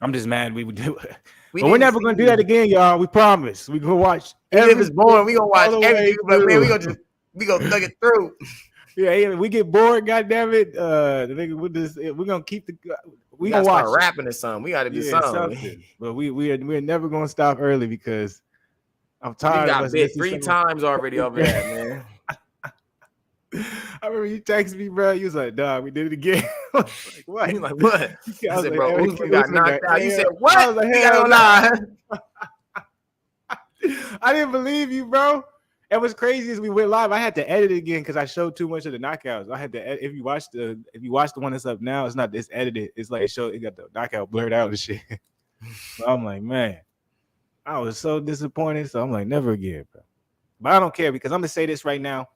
I'm just mad we would do it. But we're never going to do that again, y'all. We promise. We're going to watch.
Even if it's boring, we're going to watch everything. But man, we're going to thug it through.
Yeah, we get bored, goddamn it. We're going to keep the... We're going to watch
rapping or something. We got to do something.
But we're never going to stop early because I'm tired.
You got bit 3 times already over there, man.
I remember you texted me, bro. You was like, dog, we did it again. I was like, what?
He's like, what? I said,
like,
bro, Usman got knocked out. You said, what? I was like, hell
no. I didn't believe you, bro. And what's crazy is we went live. I had to edit it again because I showed too much of the knockouts. I had to if you watch the one that's up now, it's not this edited. It's like it got the knockout blurred out and shit. So I'm like, man, I was so disappointed. So I'm like, never again, bro. But I don't care because I'm gonna say this right now.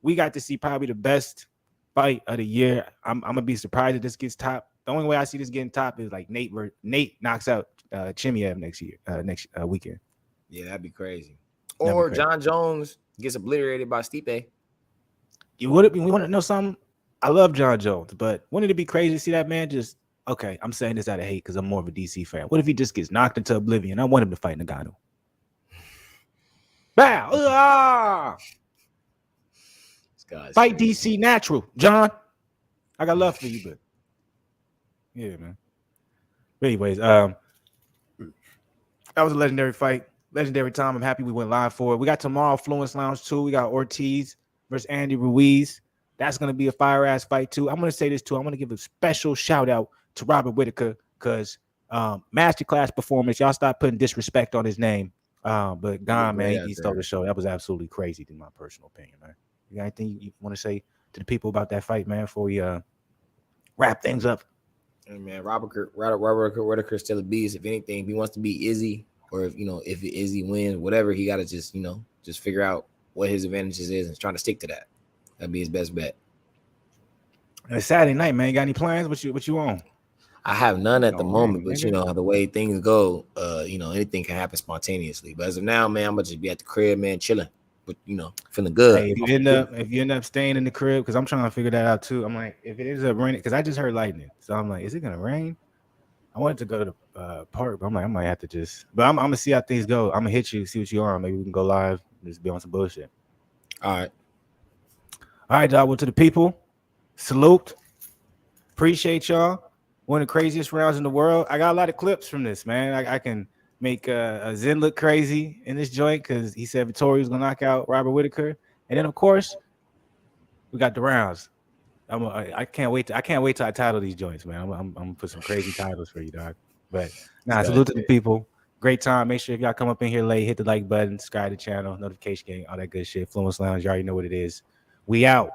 We got to see probably the best fight of the year. I'm gonna be surprised if this gets top. The only way I see this getting top is like Nate knocks out Chimaev next weekend.
Yeah, that'd be crazy. Or John Jones gets obliterated by Stipe.
We want to know something? I love John Jones, but wouldn't it be crazy to see that man just okay? I'm saying this out of hate because I'm more of a DC fan. What if he just gets knocked into oblivion? I want him to fight Ngannou. Bow! Fight DC natural, John. I got love for you, but Yeah, man. But anyways, that was a legendary fight, legendary time. I'm happy we went live for it. We got tomorrow Fluence Lounge 2. We got Ortiz versus Andy Ruiz. That's gonna be a fire ass fight too. I'm gonna say this too. I'm gonna give a special shout out to Robert Whittaker because masterclass performance. Y'all stop putting disrespect on his name. But Gane, man, he stole the show. That was absolutely crazy, in my personal opinion, man. You got anything you want to say to the people about that fight, man, before we wrap things up?
Hey, man, Robert Whittaker still a beast. If anything, if he wants to beat Izzy, or if Izzy wins, whatever, he got to just figure out what his advantages is and trying to stick to that. That'd be his best bet.
And it's Saturday night, man. You got any plans? What you on?
I have none at the moment, but the way things go, anything can happen spontaneously. But as of now, man, I'm gonna just be at the crib, man, chilling, but feeling good.
Hey, if you end up staying in the crib, because I'm trying to figure that out too. I'm like, if it ends up raining, because I just heard lightning, so I'm like, is it gonna rain? I wanted to go to the park, but I'm like, I might have to just. But I'm gonna see how things go. I'm gonna hit you, see what you are. Maybe we can go live, just be on some bullshit. All right, dog. Well, to the people, salute. Appreciate y'all. One of the craziest rounds in the world. I got a lot of clips from this, man. I can make Zen look crazy in this joint because he said Vettori was gonna knock out Robert Whittaker, and then of course we got the rounds. I can't wait. I can't wait till I title these joints, man. I'm gonna put some crazy titles for you, dog. But salute to the people. Great time. Make sure if y'all come up in here late, hit the like button, subscribe to the channel, notification gang, all that good shit. Fluence Lounge, you already know what it is. We out.